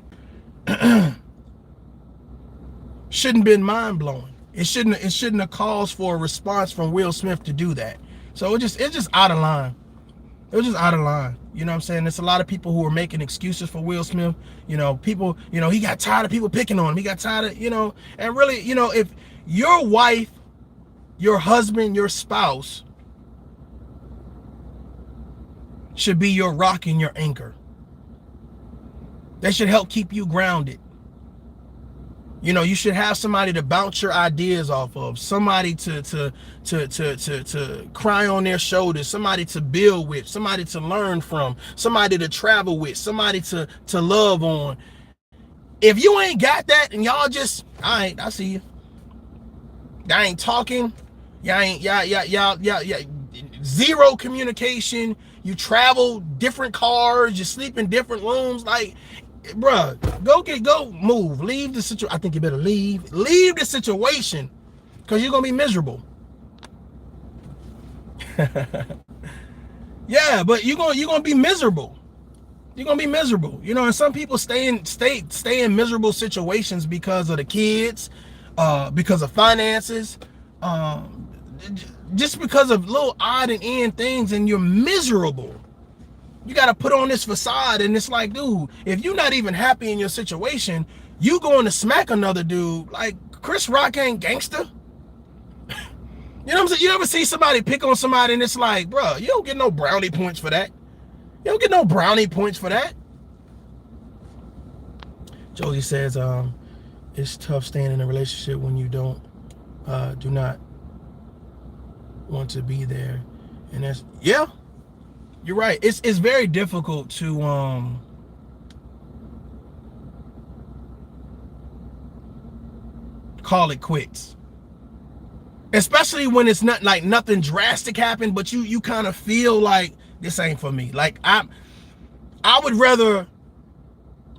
[SPEAKER 3] shouldn't been mind-blowing. It shouldn't have caused for a response from Will Smith to do that. So it's just out of line. It was just out of line. You know what I'm saying? There's a lot of people who are making excuses for Will Smith. You know, people, you know, he got tired of people picking on him. He got tired of, you know, and really, you know, if your wife, your husband, your spouse should be your rock and your anchor. They should help keep you grounded. You know, you should have somebody to bounce your ideas off of, somebody to cry on their shoulders, somebody to build with, somebody to learn from, somebody to travel with, somebody to love on. If you ain't got that and y'all just, all right, I see you. Y'all ain't talking. Y'all, zero communication. You travel different cars. You sleep in different rooms. Like, bruh, go move. Leave the situation. I think you better leave. Leave the situation, because you're gonna be miserable. Yeah, but you're gonna be miserable. You're gonna be miserable. You know, and some people stay in miserable situations because of the kids, because of finances, just because of little odd and end things, and you're miserable. You got to put on this facade, and it's like, dude, if you're not even happy in your situation, you going to smack another dude. Like, Chris Rock ain't gangster. You know what I'm saying? You ever see somebody pick on somebody and it's like, bro, you don't get no brownie points for that. You don't get no brownie points for that. Josie says, it's tough staying in a relationship when you do not want to be there. And that's, yeah. You're right. It's very difficult to call it quits, especially when it's not like nothing drastic happened, but you kind of feel like this ain't for me. Like I would rather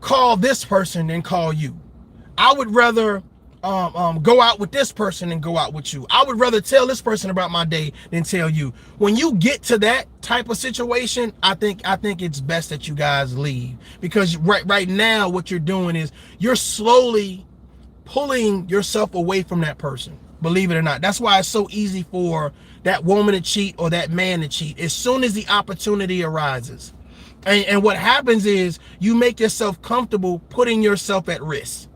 [SPEAKER 3] call this person than call you. I would rather go out with this person and go out with you. I would rather tell this person about my day than tell you. When you get to that type of situation, I think it's best that you guys leave, because right now what you're doing is you're slowly pulling yourself away from that person. Believe it or not. That's why it's so easy for that woman to cheat or that man to cheat as soon as the opportunity arises. And what happens is you make yourself comfortable putting yourself at risk.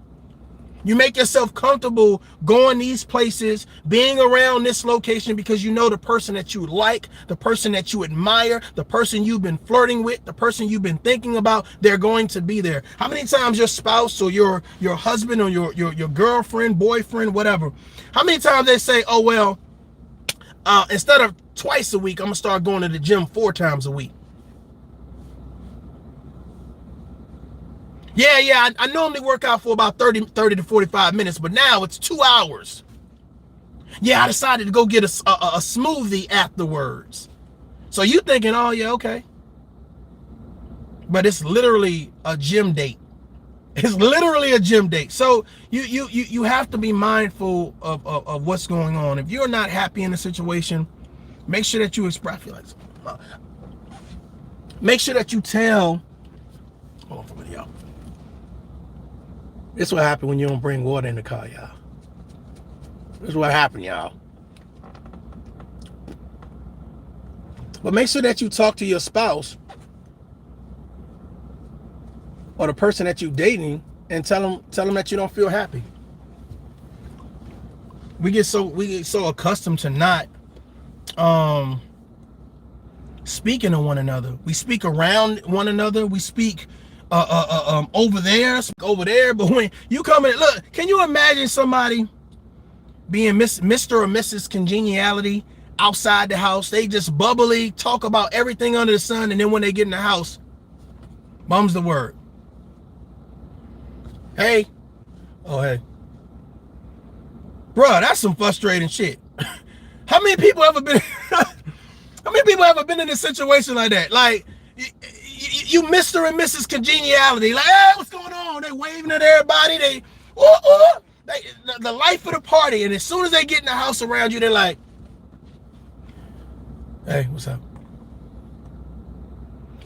[SPEAKER 3] You make yourself comfortable going these places, being around this location, because you know the person that you like, the person that you admire, the person you've been flirting with, the person you've been thinking about, they're going to be there. How many times your spouse or your husband or your girlfriend, boyfriend, whatever, how many times they say, oh, well, instead of twice a week, I'm going to start going to the gym 4 times a week. Yeah, I normally work out for about 30 to 45 minutes, but now it's 2 hours. Yeah, I decided to go get a smoothie afterwards. So you thinking, oh yeah, okay. But it's literally a gym date. It's literally a gym date. So you have to be mindful of what's going on. If you're not happy in the situation, make sure that you express. Make sure that you tell. Hold on for a minute, y'all. This is what happened when you don't bring water in the car, y'all. This is what happened, y'all. But make sure that you talk to your spouse or the person that you're dating and tell them that you don't feel happy. we get so accustomed to not speaking to one another. We speak around one another. We speak over there, but when you come in, look, can you imagine somebody being Mr. or Mrs. Congeniality outside the house? They just bubbly, talk about everything under the sun, and then when they get in the house, mum's the word. Hey. Oh, hey. Bruh, that's some frustrating shit. How many people ever been in a situation like that? Like, you Mr. and Mrs. Congeniality, like, hey, what's going on? They waving at everybody. The life of the party. And as soon as they get in the house around you, they're like, hey, what's up?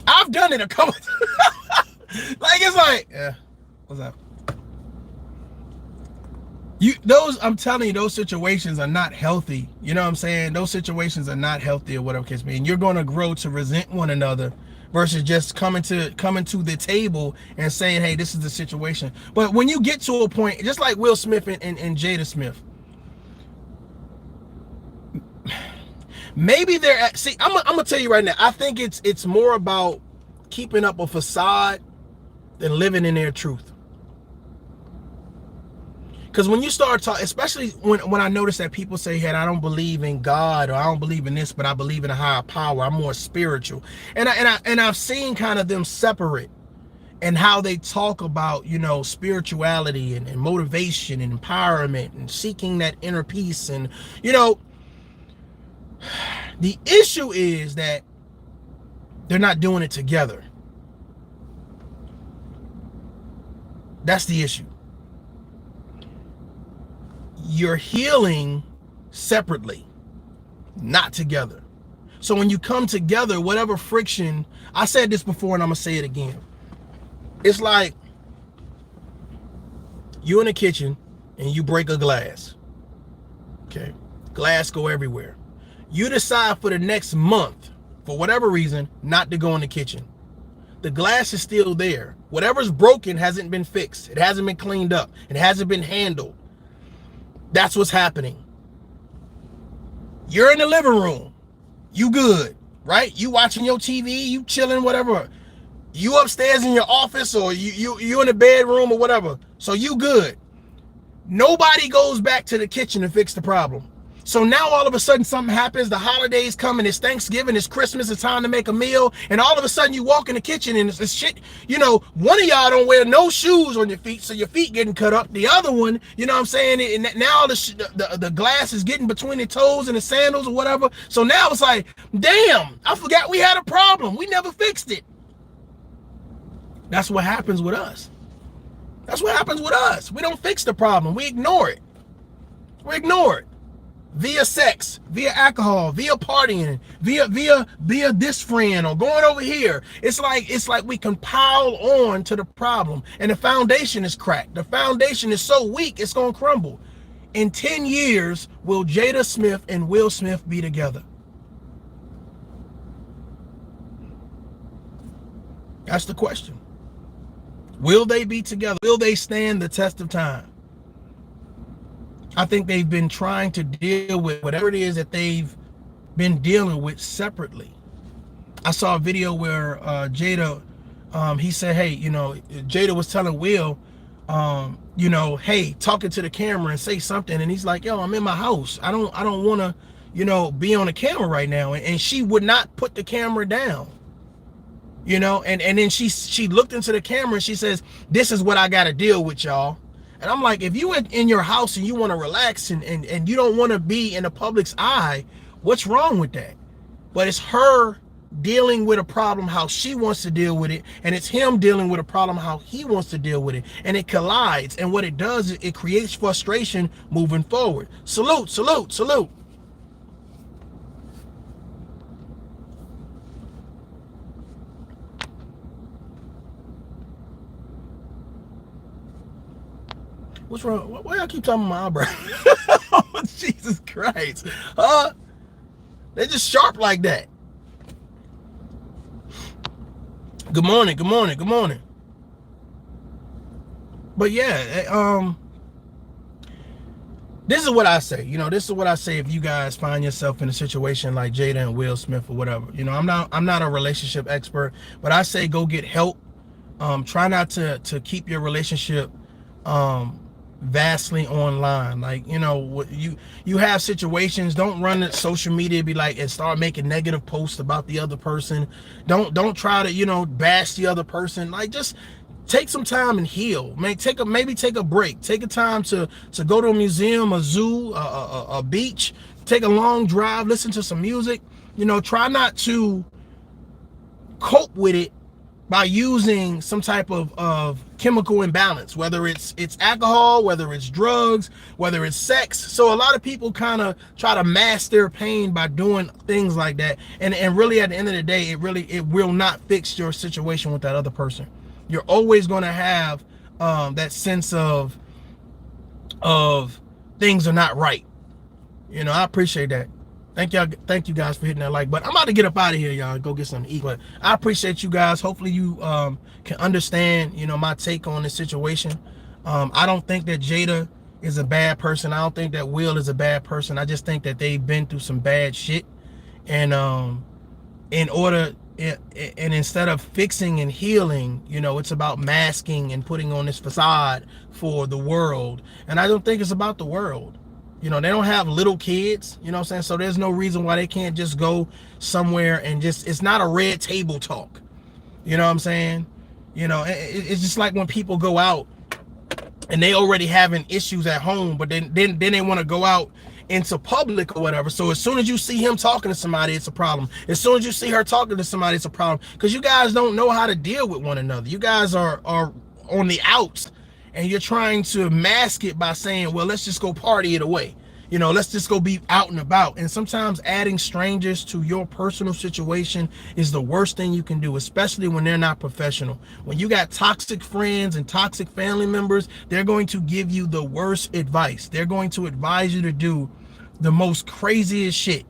[SPEAKER 3] I've done it a couple times. Like, it's like, yeah, what's up? I'm telling you, those situations are not healthy. You know what I'm saying? Those situations are not healthy, or whatever case may be. And you're going to grow to resent one another versus just coming to the table and saying, hey, this is the situation. But when you get to a point, just like Will Smith and Jada Smith, maybe I'm gonna tell you right now, I think it's more about keeping up a facade than living in their truth. Because when you start talking, especially when I notice that people say, hey, I don't believe in God, or I don't believe in this, but I believe in a higher power, I'm more spiritual. And I've seen kind of them separate and how they talk about, you know, spirituality and motivation and empowerment and seeking that inner peace. And, you know, the issue is that they're not doing it together. That's the issue. You're healing separately, not together. So when you come together, whatever friction, I said this before and I'm gonna say it again. It's like you in the kitchen and you break a glass. Okay, glass go everywhere. You decide for the next month, for whatever reason, not to go in the kitchen. The glass is still there. Whatever's broken hasn't been fixed. It hasn't been cleaned up. It hasn't been handled. That's what's happening. You're in the living room. You good, right? You watching your TV, you chilling, whatever. You upstairs in your office, or you in the bedroom or whatever. So you good. Nobody goes back to the kitchen to fix the problem. So now all of a sudden something happens, the holidays come, and it's Thanksgiving, it's Christmas, it's time to make a meal, and all of a sudden you walk in the kitchen and it's shit, you know, one of y'all don't wear no shoes on your feet, so your feet getting cut up. The other one, you know what I'm saying, and now the glass is getting between the toes and the sandals or whatever. So now it's like, damn, I forgot we had a problem. We never fixed it. That's what happens with us. That's what happens with us. We don't fix the problem. We ignore it. We ignore it. Via sex, via alcohol, via partying, via this friend, or going over here. It's like we can pile on to the problem, and the foundation is cracked. The foundation is so weak, it's gonna crumble. In 10 years, will Jada Smith and Will Smith be together? That's the question. Will they be together? Will they stand the test of time? I think they've been trying to deal with whatever it is that they've been dealing with separately. I saw a video where Jada, he said, hey, you know, Jada was telling Will, you know, hey, talking to the camera and say something. And he's like, yo, I'm in my house. I don't want to, you know, be on the camera right now. And she would not put the camera down, you know, and then she looked into the camera and she says, this is what I got to deal with, y'all. And I'm like, if you in your house and you want to relax and you don't want to be in the public's eye, what's wrong with that? But it's her dealing with a problem how she wants to deal with it, and it's him dealing with a problem how he wants to deal with it, and it collides. And what it does is it creates frustration moving forward. Salute, salute, salute. What's wrong? Why y'all keep talking about my eyebrow? Jesus Christ. They're just sharp like that. Good morning, good morning, good morning. But yeah, this is what I say. This is what I say if you guys find yourself in a situation like Jada and Will Smith or whatever. I'm not a relationship expert, but I say go get help. Try not to keep your relationship vastly online. Like, you have situations, don't run at social media, be like, and start making negative posts about the other person. Don't try to, bash the other person. Like, just take some time and heal. Maybe take a break. Take a time to go to a museum, a zoo, a beach, take a long drive, listen to some music. Try not to cope with it by using some type of chemical imbalance, whether it's alcohol, whether it's drugs, whether it's sex. So a lot of people kind of try to mask their pain by doing things like that. And really at the end of the day, it will not fix your situation with that other person. You're always going to have that sense of things are not right. I appreciate that. Thank you guys for hitting that like button. I'm about to get up out of here, y'all, go get something to eat. But I appreciate you guys. Hopefully you can understand, my take on this situation. I don't think that Jada is a bad person. I don't think that Will is a bad person. I just think that they've been through some bad shit. And instead of fixing and healing, it's about masking and putting on this facade for the world. And I don't think it's about the world. They don't have little kids, what I'm saying? So there's no reason why they can't just go somewhere and it's not a red table talk. You know what I'm saying? It's just like when people go out and they already having issues at home, but then they want to go out into public or whatever. So as soon as you see him talking to somebody, it's a problem. As soon as you see her talking to somebody, it's a problem. Because you guys don't know how to deal with one another. You guys are on the outs. And you're trying to mask it by saying, well, let's just go party it away. Let's just go be out and about. And sometimes adding strangers to your personal situation is the worst thing you can do, especially when they're not professional. When you got toxic friends and toxic family members, they're going to give you the worst advice. They're going to advise you to do the most craziest shit.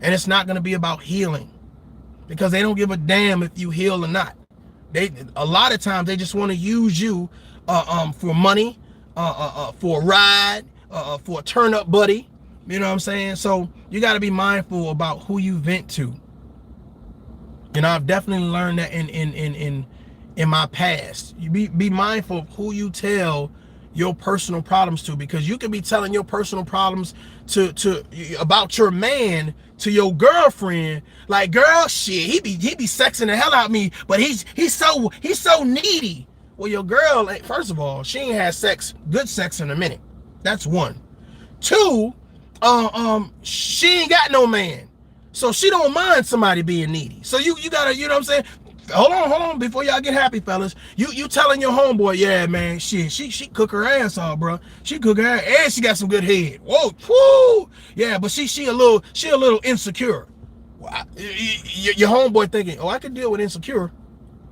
[SPEAKER 3] And it's not going to be about healing, because they don't give a damn if you heal or not. A lot of times they just want to use you for money, for a ride, for a turn up buddy. You know what I'm saying? So you got to be mindful about who you vent to. I've definitely learned that in my past. You be mindful of who you tell your personal problems to, because you can be telling your personal problems to about your man to your girlfriend, like, girl, shit, he be sexing the hell out of me, but he's so needy. Well, your girl, first of all, she ain't had good sex in a minute. That's one. Two, she ain't got no man, so she don't mind somebody being needy. So you gotta, you know what I'm saying? Hold on, before y'all get happy, fellas. You telling your homeboy, yeah, man, she cook her ass off, bro. She cook her ass, and she got some good head. Whoa, whoo, yeah, but she a little insecure. Your homeboy thinking, oh, I can deal with insecure.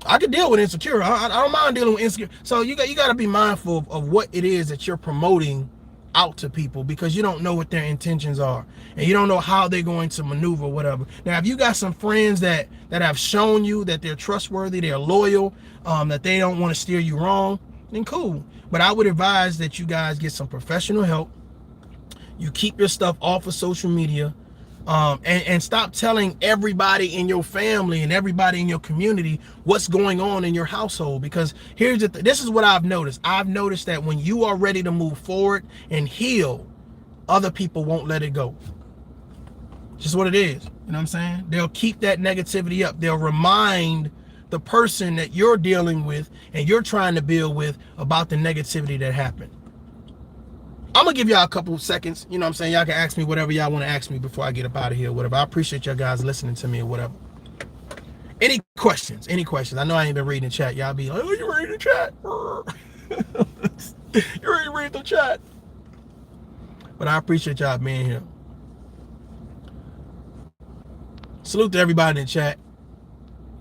[SPEAKER 3] I don't mind dealing with insecure. So you got to be mindful of what it is that you're promoting out to people, because you don't know what their intentions are, and you don't know how they're going to maneuver, whatever. Now, if you got some friends that have shown you that they're trustworthy, they're loyal, that they don't want to steer you wrong, then cool. But I would advise that you guys get some professional help. You keep your stuff off of social media. And stop telling everybody in your family and everybody in your community what's going on in your household. Because this is what I've noticed. I've noticed that when you are ready to move forward and heal, other people won't let it go. Just what it is. You know what I'm saying? They'll keep that negativity up. They'll remind the person that you're dealing with and you're trying to build with about the negativity that happened. I'm gonna give y'all a couple seconds. You know what I'm saying? Y'all can ask me whatever y'all want to ask me before I get up out of here or whatever. I appreciate y'all guys listening to me or whatever. Any questions? I know I ain't been reading the chat. Y'all be like, oh, you reading the chat? You ready to read the chat? But I appreciate y'all being here. Salute to everybody in the chat.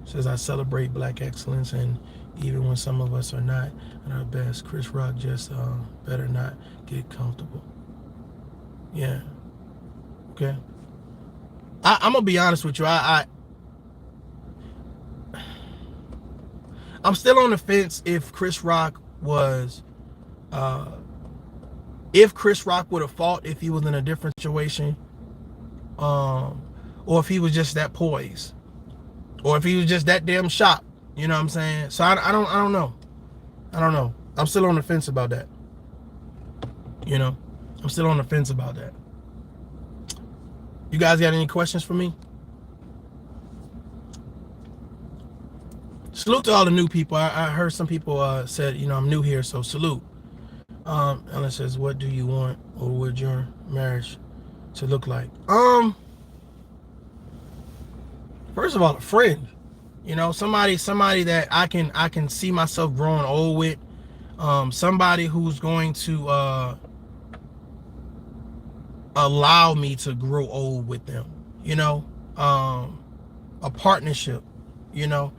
[SPEAKER 3] Says I celebrate black excellence, and even when some of us are not at our best, Chris Rock just better not get comfortable. Yeah. Okay. I'm gonna be honest with you. I'm still on the fence if Chris Rock was if Chris Rock would have fought if he was in a different situation, or if he was just that poised, or if he was just that damn shot. You know what I'm saying? So I don't know. I don't know. I'm still on the fence about that. You know, I'm still on the fence about that. You guys got any questions for me? Salute to all the new people. I heard some people said, you know, I'm new here, so salute. Ellen says, what do you want, or would your marriage to look like? First of all, a friend. You know, somebody that I can see myself growing old with. Somebody who's going to allow me to grow old with them. You know, a partnership. You know,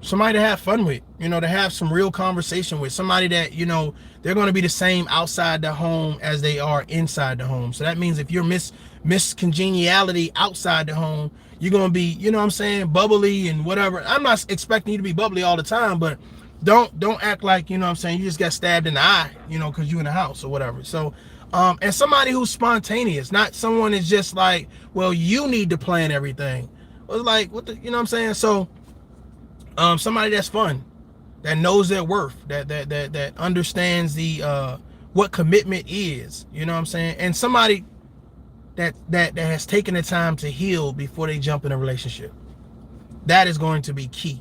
[SPEAKER 3] somebody to have fun with. You know, to have some real conversation with. Somebody that, you know, they're going to be the same outside the home as they are inside the home. So that means if you're miscongeniality outside the home, you're going to be, you know what I'm saying, bubbly and whatever. I'm not expecting you to be bubbly all the time, but don't act like, you know what I'm saying, you just got stabbed in the eye, you know, because you're in the house or whatever. So, and somebody who's spontaneous, not someone is just like, well, you need to plan everything. It's like, what the, you know what I'm saying? So, somebody that's fun, that knows their worth, that understands the, what commitment is, you know what I'm saying? And somebody that has taken the time to heal before they jump in a relationship. That is going to be key,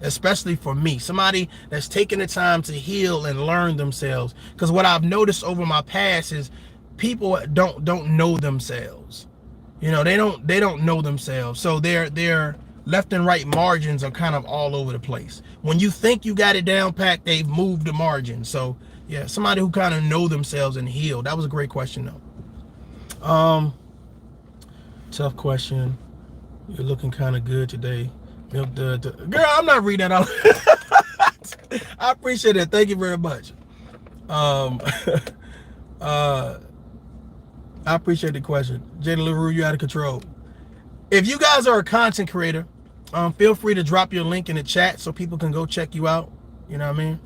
[SPEAKER 3] especially for me. Somebody that's taken the time to heal and learn themselves. Because what I've noticed over my past is people don't know themselves. You know, they don't know themselves. So their left and right margins are kind of all over the place. When you think you got it down packed, they've moved the margin. So yeah, somebody who kind of know themselves and heal. That was a great question though. Tough question. You're looking kind of good today. Girl, I'm not reading that out. I appreciate it. Thank you very much. I appreciate the question. Jada LaRue, you out of control. If you guys are a content creator, feel free to drop your link in the chat so people can go check you out. You know what I mean?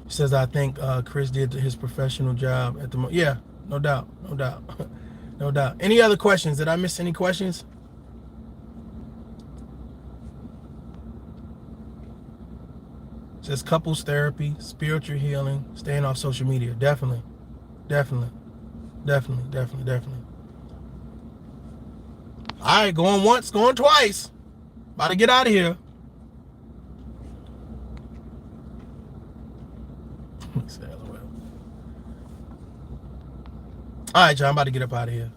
[SPEAKER 3] He says, I think Chris did his professional job at the moment. Yeah, no doubt. No doubt. Any other questions? Did I miss any questions? It says couples therapy, spiritual healing, staying off social media. Definitely. All right, going once, going twice. About to get out of here. All right, y'all, I'm about to get up out of here.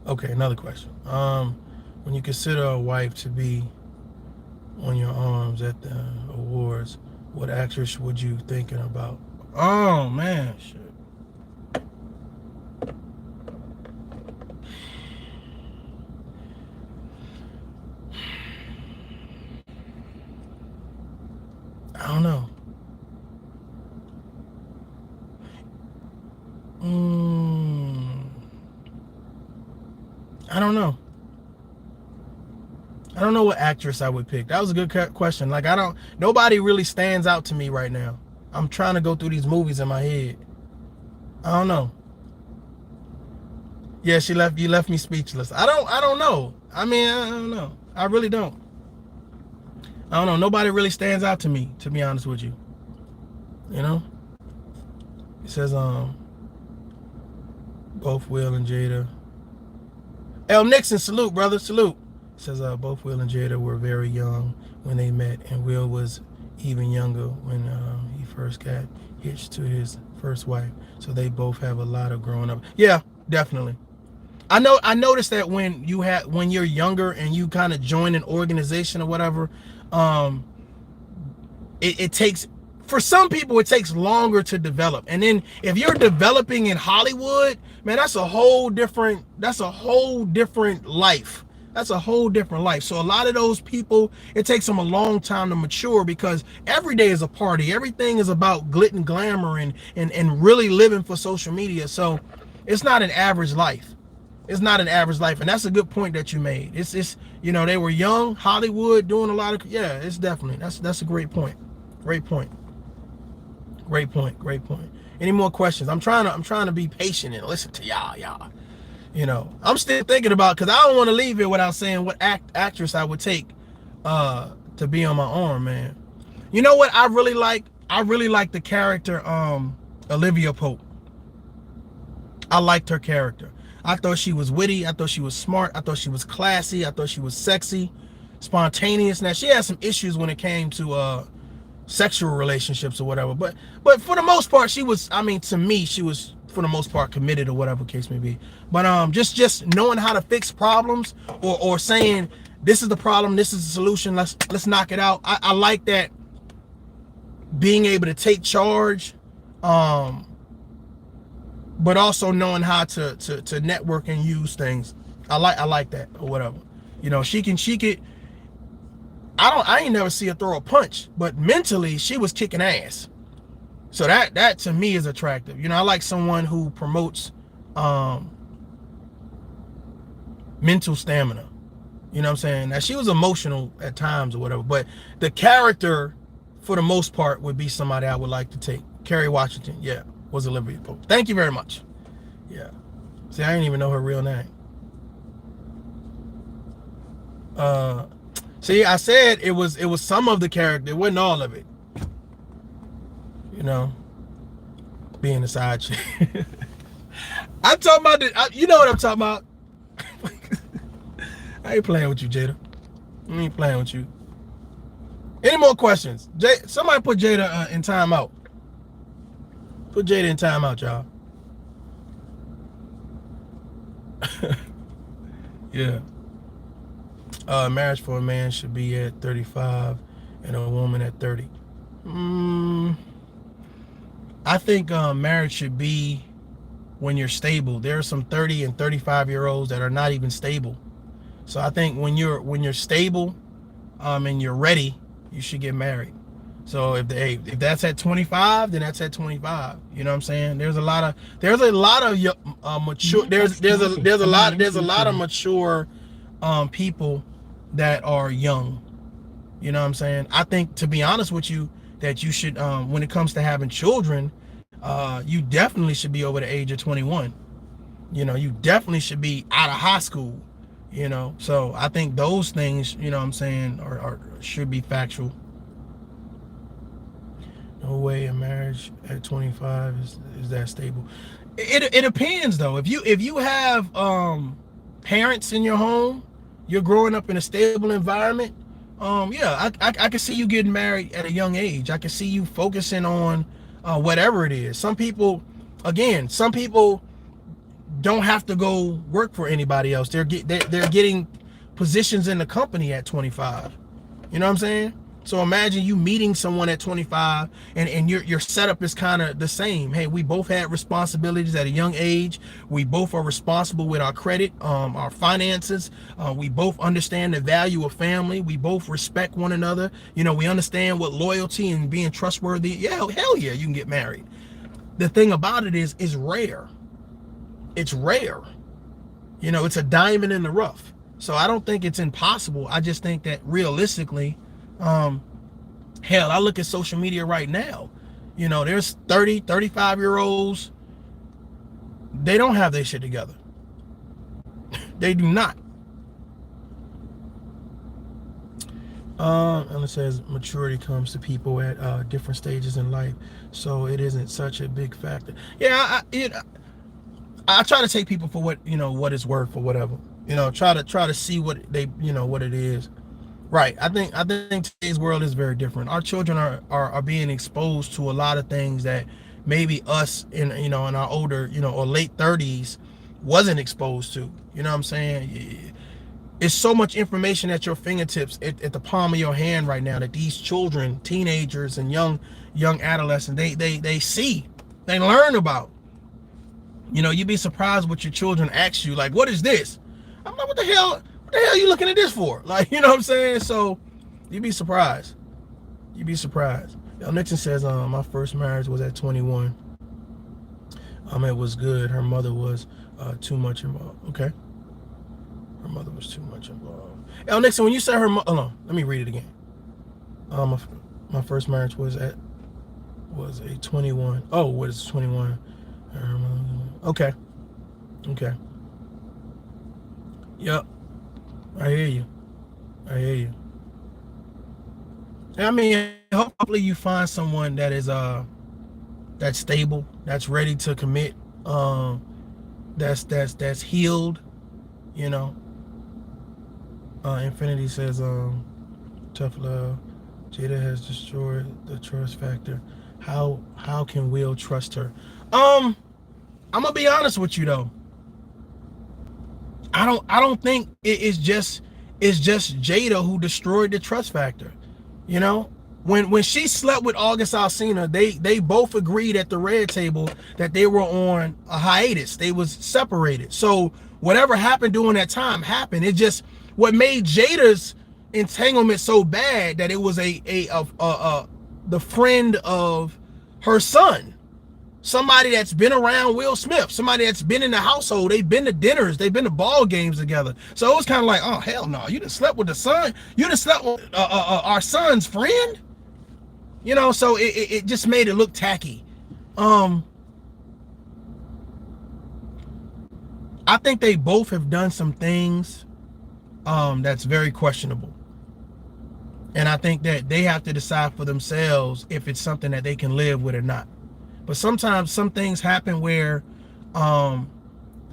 [SPEAKER 3] Okay, another question. When you consider a wife to be on your arms at the awards, what actress would you thinking about? Oh man, shit. I don't know. I don't know. I don't know what actress I would pick. That was a good question. Like, nobody really stands out to me right now. I'm trying to go through these movies in my head. I don't know. Yeah, you left me speechless. I don't know. I mean, I don't know. I really don't. I don't know. Nobody really stands out to me, to be honest with you. You know? It says, both Will and Jada. L. Nixon, salute, brother, salute. It says, both Will and Jada were very young when they met, and Will was even younger when he first got hitched to his first wife. So they both have a lot of growing up. Yeah, definitely. I noticed that when you're younger and you kind of join an organization or whatever, it takes, for some people, it takes longer to develop. And then if you're developing in Hollywood, man, that's a whole different life. That's a whole different life. So a lot of those people, it takes them a long time to mature because every day is a party. Everything is about glit and glamour and really living for social media. So it's not an average life. It's not an average life. And that's a good point that you made. It's you know, they were young, Hollywood, doing a lot of, yeah, it's definitely, that's a great point. Great point. Great point. Great point. Any more questions? I'm trying to be patient and listen to y'all. You know, I'm still thinking about, because I don't want to leave it without saying what actress I would take to be on my arm, man. You know what I really like? I really like the character Olivia Pope. I liked her character. I thought she was witty. I thought she was smart. I thought she was classy. I thought she was sexy, spontaneous. Now, she had some issues when it came to sexual relationships or whatever, but for the most part, she was, I mean, to me, she was for the most part committed or whatever case may be. But just knowing how to fix problems, or saying, this is the problem, this is the solution, let's knock it out. I like that, being able to take charge, but also knowing how to network and use things. I like that or whatever. You know, she could. I ain't never see her throw a punch, but mentally she was kicking ass. So that to me is attractive. You know, I like someone who promotes mental stamina. You know what I'm saying? Now, she was emotional at times or whatever, but the character, for the most part, would be somebody I would like to take. Kerry Washington, yeah, was Olivia Pope. Thank you very much. Yeah. See, I didn't even know her real name. See, I said it was some of the character. It wasn't all of it. You know, being a side chick. I'm talking about you know what I'm talking about. I ain't playing with you, Jada. I ain't playing with you. Any more questions? Somebody put Jada in timeout. Put Jada in timeout, y'all. Yeah. Marriage for a man should be at 35 and a woman at 30. I think marriage should be when you're stable. There are some 30 and 35-year-olds that are not even stable. So I think when you're stable and you're ready, you should get married. So if that's at 25, then that's at 25. You know what I'm saying? There's a lot of mature. There's a lot of mature people that are young. You know what I'm saying? I think, to be honest with you, that you should, when it comes to having children, you definitely should be over the age of 21. You know, you definitely should be out of high school. You know, so I think those things, you know what I'm saying, are should be factual. No way a marriage at 25 is that stable. It depends though. If you have parents in your home, you're growing up in a stable environment. Yeah, I can see you getting married at a young age. I can see you focusing on whatever it is. Some people don't have to go work for anybody else. They're getting positions in the company at 25. You know what I'm saying? So imagine you meeting someone at 25 and your setup is kind of the same. Hey, we both had responsibilities at a young age. We both are responsible with our credit, our finances. We both understand the value of family. We both respect one another. You know, we understand what loyalty and being trustworthy. Yeah, hell yeah, you can get married. The thing about it is, it's rare. It's rare. You know, it's a diamond in the rough. So I don't think it's impossible. I just think that realistically, hell, I look at social media right now. You know, there's 30, 35-year-olds. They don't have their shit together. They do not. And it says maturity comes to people at different stages in life, so it isn't such a big factor. Yeah, I try to take people for what it's worth or whatever. You know, try to see what they what it is. Right. I think today's world is very different. Our children are being exposed to a lot of things that maybe us in our older or late 30s wasn't exposed to. You know what I'm saying? It's so much information at your fingertips, at the palm of your hand right now, that these children, teenagers, and young adolescents, they see, they learn about. You know, you'd be surprised what your children ask you, like, what is this? I'm like, what the hell are you looking at this for? Like, you know what I'm saying? So you'd be surprised. You'd be surprised. Nixon says, my first marriage was at 21. It was good. Her mother was too much involved. Okay. Her mother was too much involved. El Nixon, when you say her mother, hold on, let me read it again. My first marriage was at was a 21. Oh, what is 21? Okay. Okay. Yep. I hear you. I hear you. I mean, hopefully you find someone that is that's stable, that's ready to commit, that's healed, you know. Infinity says, tough love. Jada has destroyed the trust factor. How can Will trust her? I'm gonna be honest with you though. I don't think it's just Jada who destroyed the trust factor. You know, when she slept with August Alsina, they both agreed at the red table that they were on a hiatus. They was separated. So whatever happened during that time happened. It just what made Jada's entanglement so bad that it was the friend of her son. Somebody that's been around Will Smith, somebody that's been in the household, they've been to dinners, they've been to ball games together. So it was kind of like, oh, hell no, you done slept with the son, you done slept with our son's friend? You know, so it just made it look tacky. I think they both have done some things that's very questionable. And I think that they have to decide for themselves if it's something that they can live with or not. But sometimes some things happen where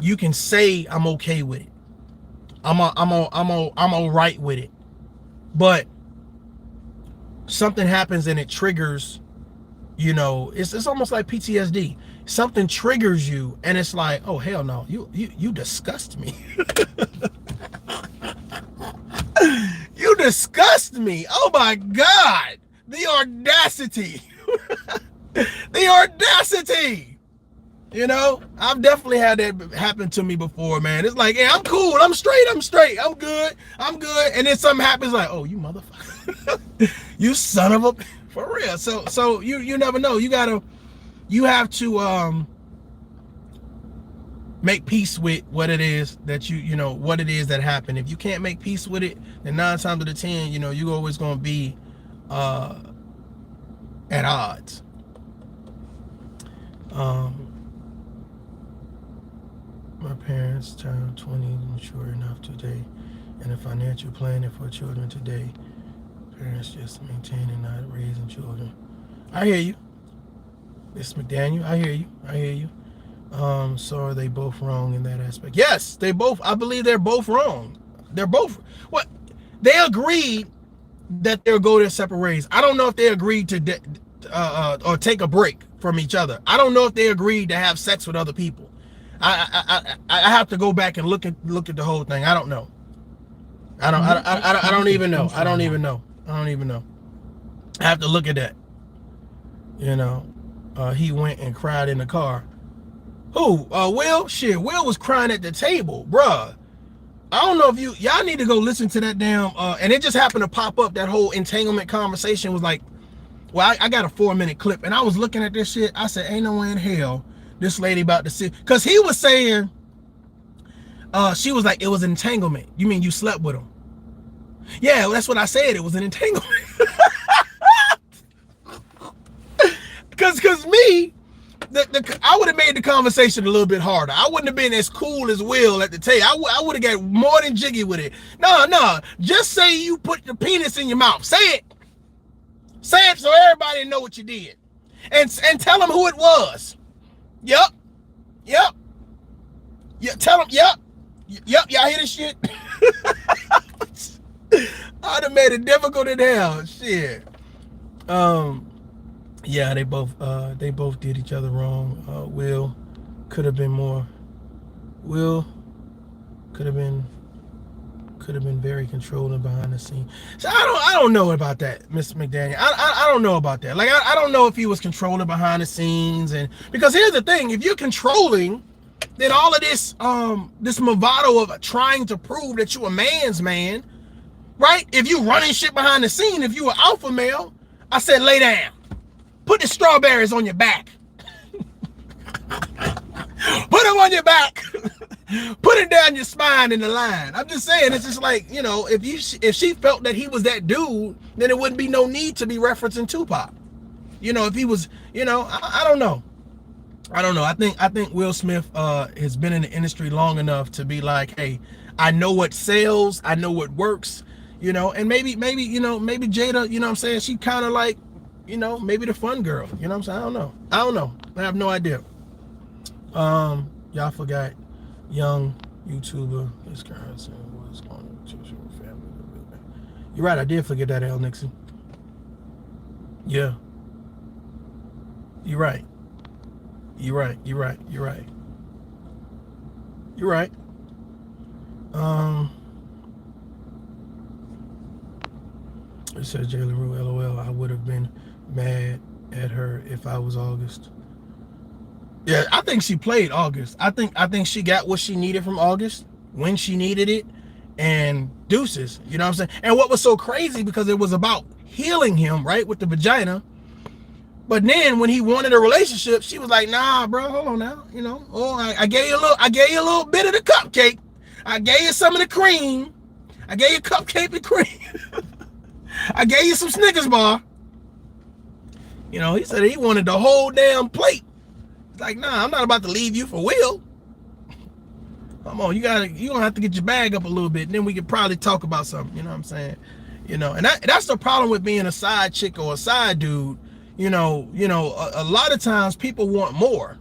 [SPEAKER 3] you can say I'm okay with it. I'm all right with it. But something happens and it triggers, you know, it's almost like PTSD. Something triggers you and it's like, oh hell no, you disgust me. You disgust me. Oh my God. The audacity. The audacity. You know, I've definitely had that happen to me before, man. It's like, yeah, I'm cool, I'm straight, I'm good. And then something happens like, oh, you motherfucker. You son of a, for real. So you never know. You have to make peace with what it is that you know, what it is that happened. If you can't make peace with it, then 9 times out of 10, you know, you're always going to be at odds. My parents turned 20, mature enough today, and the financial planning for children today. Parents just maintaining, not raising children. I hear you. Miss McDaniel, I hear you. So are they both wrong in that aspect? Yes, I believe they're both wrong. They're both, what? They agreed that they'll go their separate ways. I don't know if they agreed to or take a break from each other. I don't know if they agreed to have sex with other people. I have to go back and look at the whole thing. I don't know. I don't even know. I don't even know. I have to look at that. You know, he went and cried in the car. Who? Will? Shit, Will was crying at the table, bruh. I don't know if y'all need to go listen to that damn, and it just happened to pop up. That whole entanglement conversation was like, well, I got a 4-minute clip, and I was looking at this shit. I said, ain't no way in hell this lady about to see, because he was saying, she was like, it was entanglement. You mean you slept with him? Yeah, well, that's what I said. It was an entanglement. Because me, I would have made the conversation a little bit harder. I wouldn't have been as cool as Will at the table. I would have got more than jiggy with it. No, just say you put the penis in your mouth. Say it so everybody know what you did, and tell them who it was. Yep. Yeah, tell them. Yep. Y'all hear this shit? I'd have made it difficult in hell. Shit. Yeah, they both did each other wrong. Will could have been more. Will could have been very controlling behind the scene. So I don't know about that, Mr. McDaniel. I don't know about that. Like I don't know if he was controlling behind the scenes, and because here's the thing: if you're controlling, then all of this this bravado of trying to prove that you a man's man, right? If you running shit behind the scene, if you an alpha male, I said lay down. Put the strawberries on your back. Put them on your back. Put it down your spine in the line. I'm just saying, it's just like, you know, if she felt that he was that dude, then it wouldn't be no need to be referencing Tupac. you know, if he was, you know, I don't know. I think Will Smith has been in the industry long enough to be like, hey, I know what sells, I know what works, you know, and maybe you know, maybe Jada, you know what I'm saying, she kind of like, you know, maybe the fun girl, you know what I'm saying? I don't know. I have no idea. Y'all forgot young YouTuber. This guy was on family. You're right, I did forget that, L. Nixon. Yeah. You're right. You're right. It says Jalen Rue, LOL. I would have been mad at her if I was August. Yeah, I think she played August. I think she got what she needed from August when she needed it, and deuces. You know what I'm saying? And what was so crazy, because it was about healing him, right, with the vagina. But then when he wanted a relationship, she was like, "Nah, bro, hold on now. You know, I gave you a little bit of the cupcake. I gave you some of the cream. I gave you cupcake and cream. I gave you some Snickers bar." You know, he said he wanted the whole damn plate. It's like, nah, I'm not about to leave you for Will. Come on, you gonna have to get your bag up a little bit, and then we could probably talk about something. You know what I'm saying? You know, and that's the problem with being a side chick or a side dude. You know, a lot of times people want more.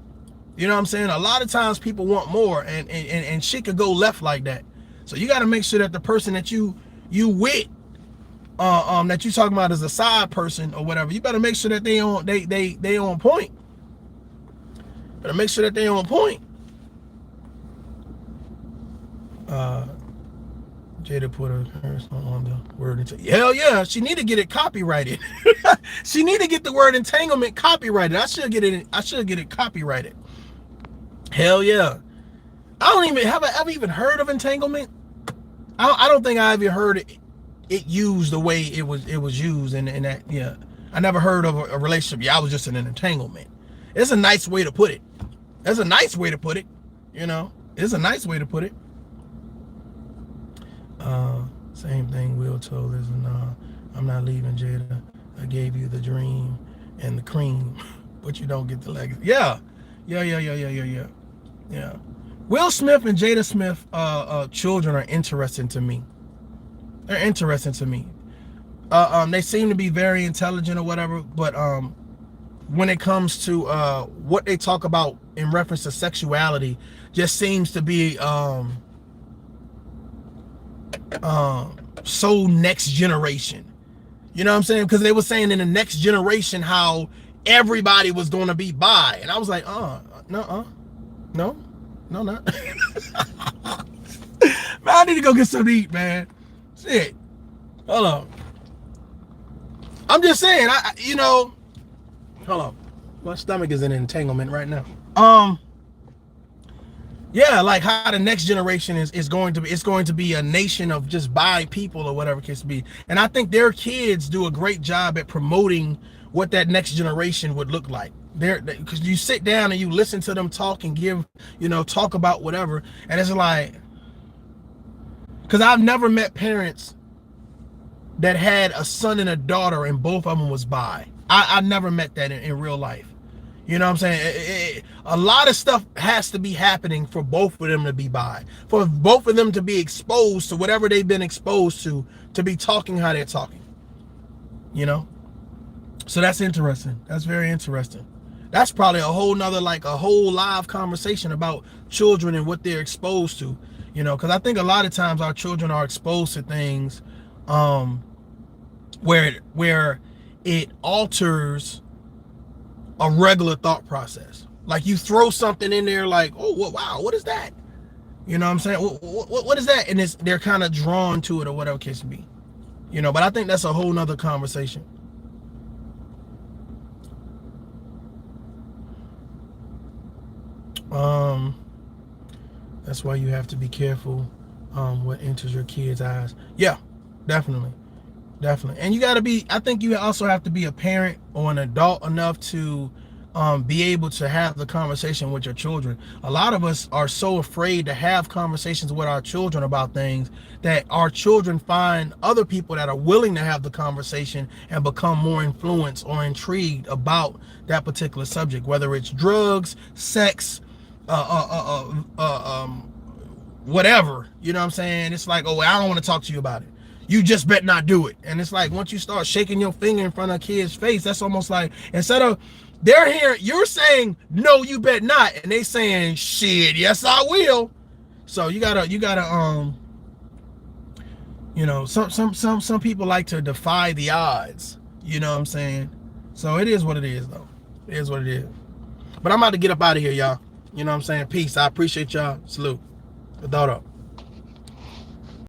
[SPEAKER 3] You know what I'm saying? A lot of times people want more, and shit could go left like that. So you got to make sure that the person that you with, that you talking about as a side person or whatever, you better make sure that they on point. Better make sure that they on point. Jada put her on the word entanglement. Hell yeah, she need to get it copyrighted. She need to get the word entanglement copyrighted. I should get it copyrighted. Hell yeah. I don't even have I ever even heard of entanglement. I don't think I ever heard it used the way it was used, and that, yeah. I never heard of a relationship. Yeah, I was just in an entanglement. It's a nice way to put it. That's a nice way to put it. You know, it's a nice way to put it. Same thing Will told us, and I'm not leaving, Jada. I gave you the dream and the cream, but you don't get the legacy. Yeah. Will Smith and Jada Smith children are interesting to me. They're interesting to me. They seem to be very intelligent or whatever, but when it comes to what they talk about in reference to sexuality, just seems to be so next generation. You know what I'm saying? Because they were saying in the next generation how everybody was going to be bi, and I was like, no, not. Man, I need to go get something to eat, man. Shit. Hold on. I'm just saying, hold on. My stomach is in entanglement right now. Yeah, like how the next generation is going to be a nation of just bi people or whatever it case be. And I think their kids do a great job at promoting what that next generation would look like. Because you sit down and you listen to them talk and give, talk about whatever, and it's like, because I've never met parents that had a son and a daughter and both of them was bi. I never met that in real life. You know what I'm saying? A lot of stuff has to be happening for both of them to be bi, for both of them to be exposed to whatever they've been exposed to be talking how they're talking. So that's interesting. That's very interesting. That's probably a whole nother, like a whole live conversation about children and what they're exposed to, because I think a lot of times our children are exposed to things where it alters a regular thought process. Like you throw something in there like, oh, wow, what is that? You know what I'm saying? What is that? And they're kind of drawn to it or whatever case be. But I think that's a whole nother conversation. That's why you have to be careful what enters your kids' eyes. Yeah, definitely. And you got to be, I think you also have to be a parent or an adult enough to be able to have the conversation with your children. A lot of us are so afraid to have conversations with our children about things that our children find other people that are willing to have the conversation and become more influenced or intrigued about that particular subject, whether it's drugs, sex, whatever. You know what I'm saying? It's like, oh, I don't want to talk to you about it. You just bet not do it. And it's like, once you start shaking your finger in front of a kid's face, that's almost like, instead of they're here, you're saying, no, you bet not. And they saying, shit, yes, I will. So you gotta, you know, some people like to defy the odds. You know what I'm saying? So it is what it is, though. It is what it is. But I'm about to get up out of here, y'all. You know what I'm saying? Peace. I appreciate y'all. Salute. Without up.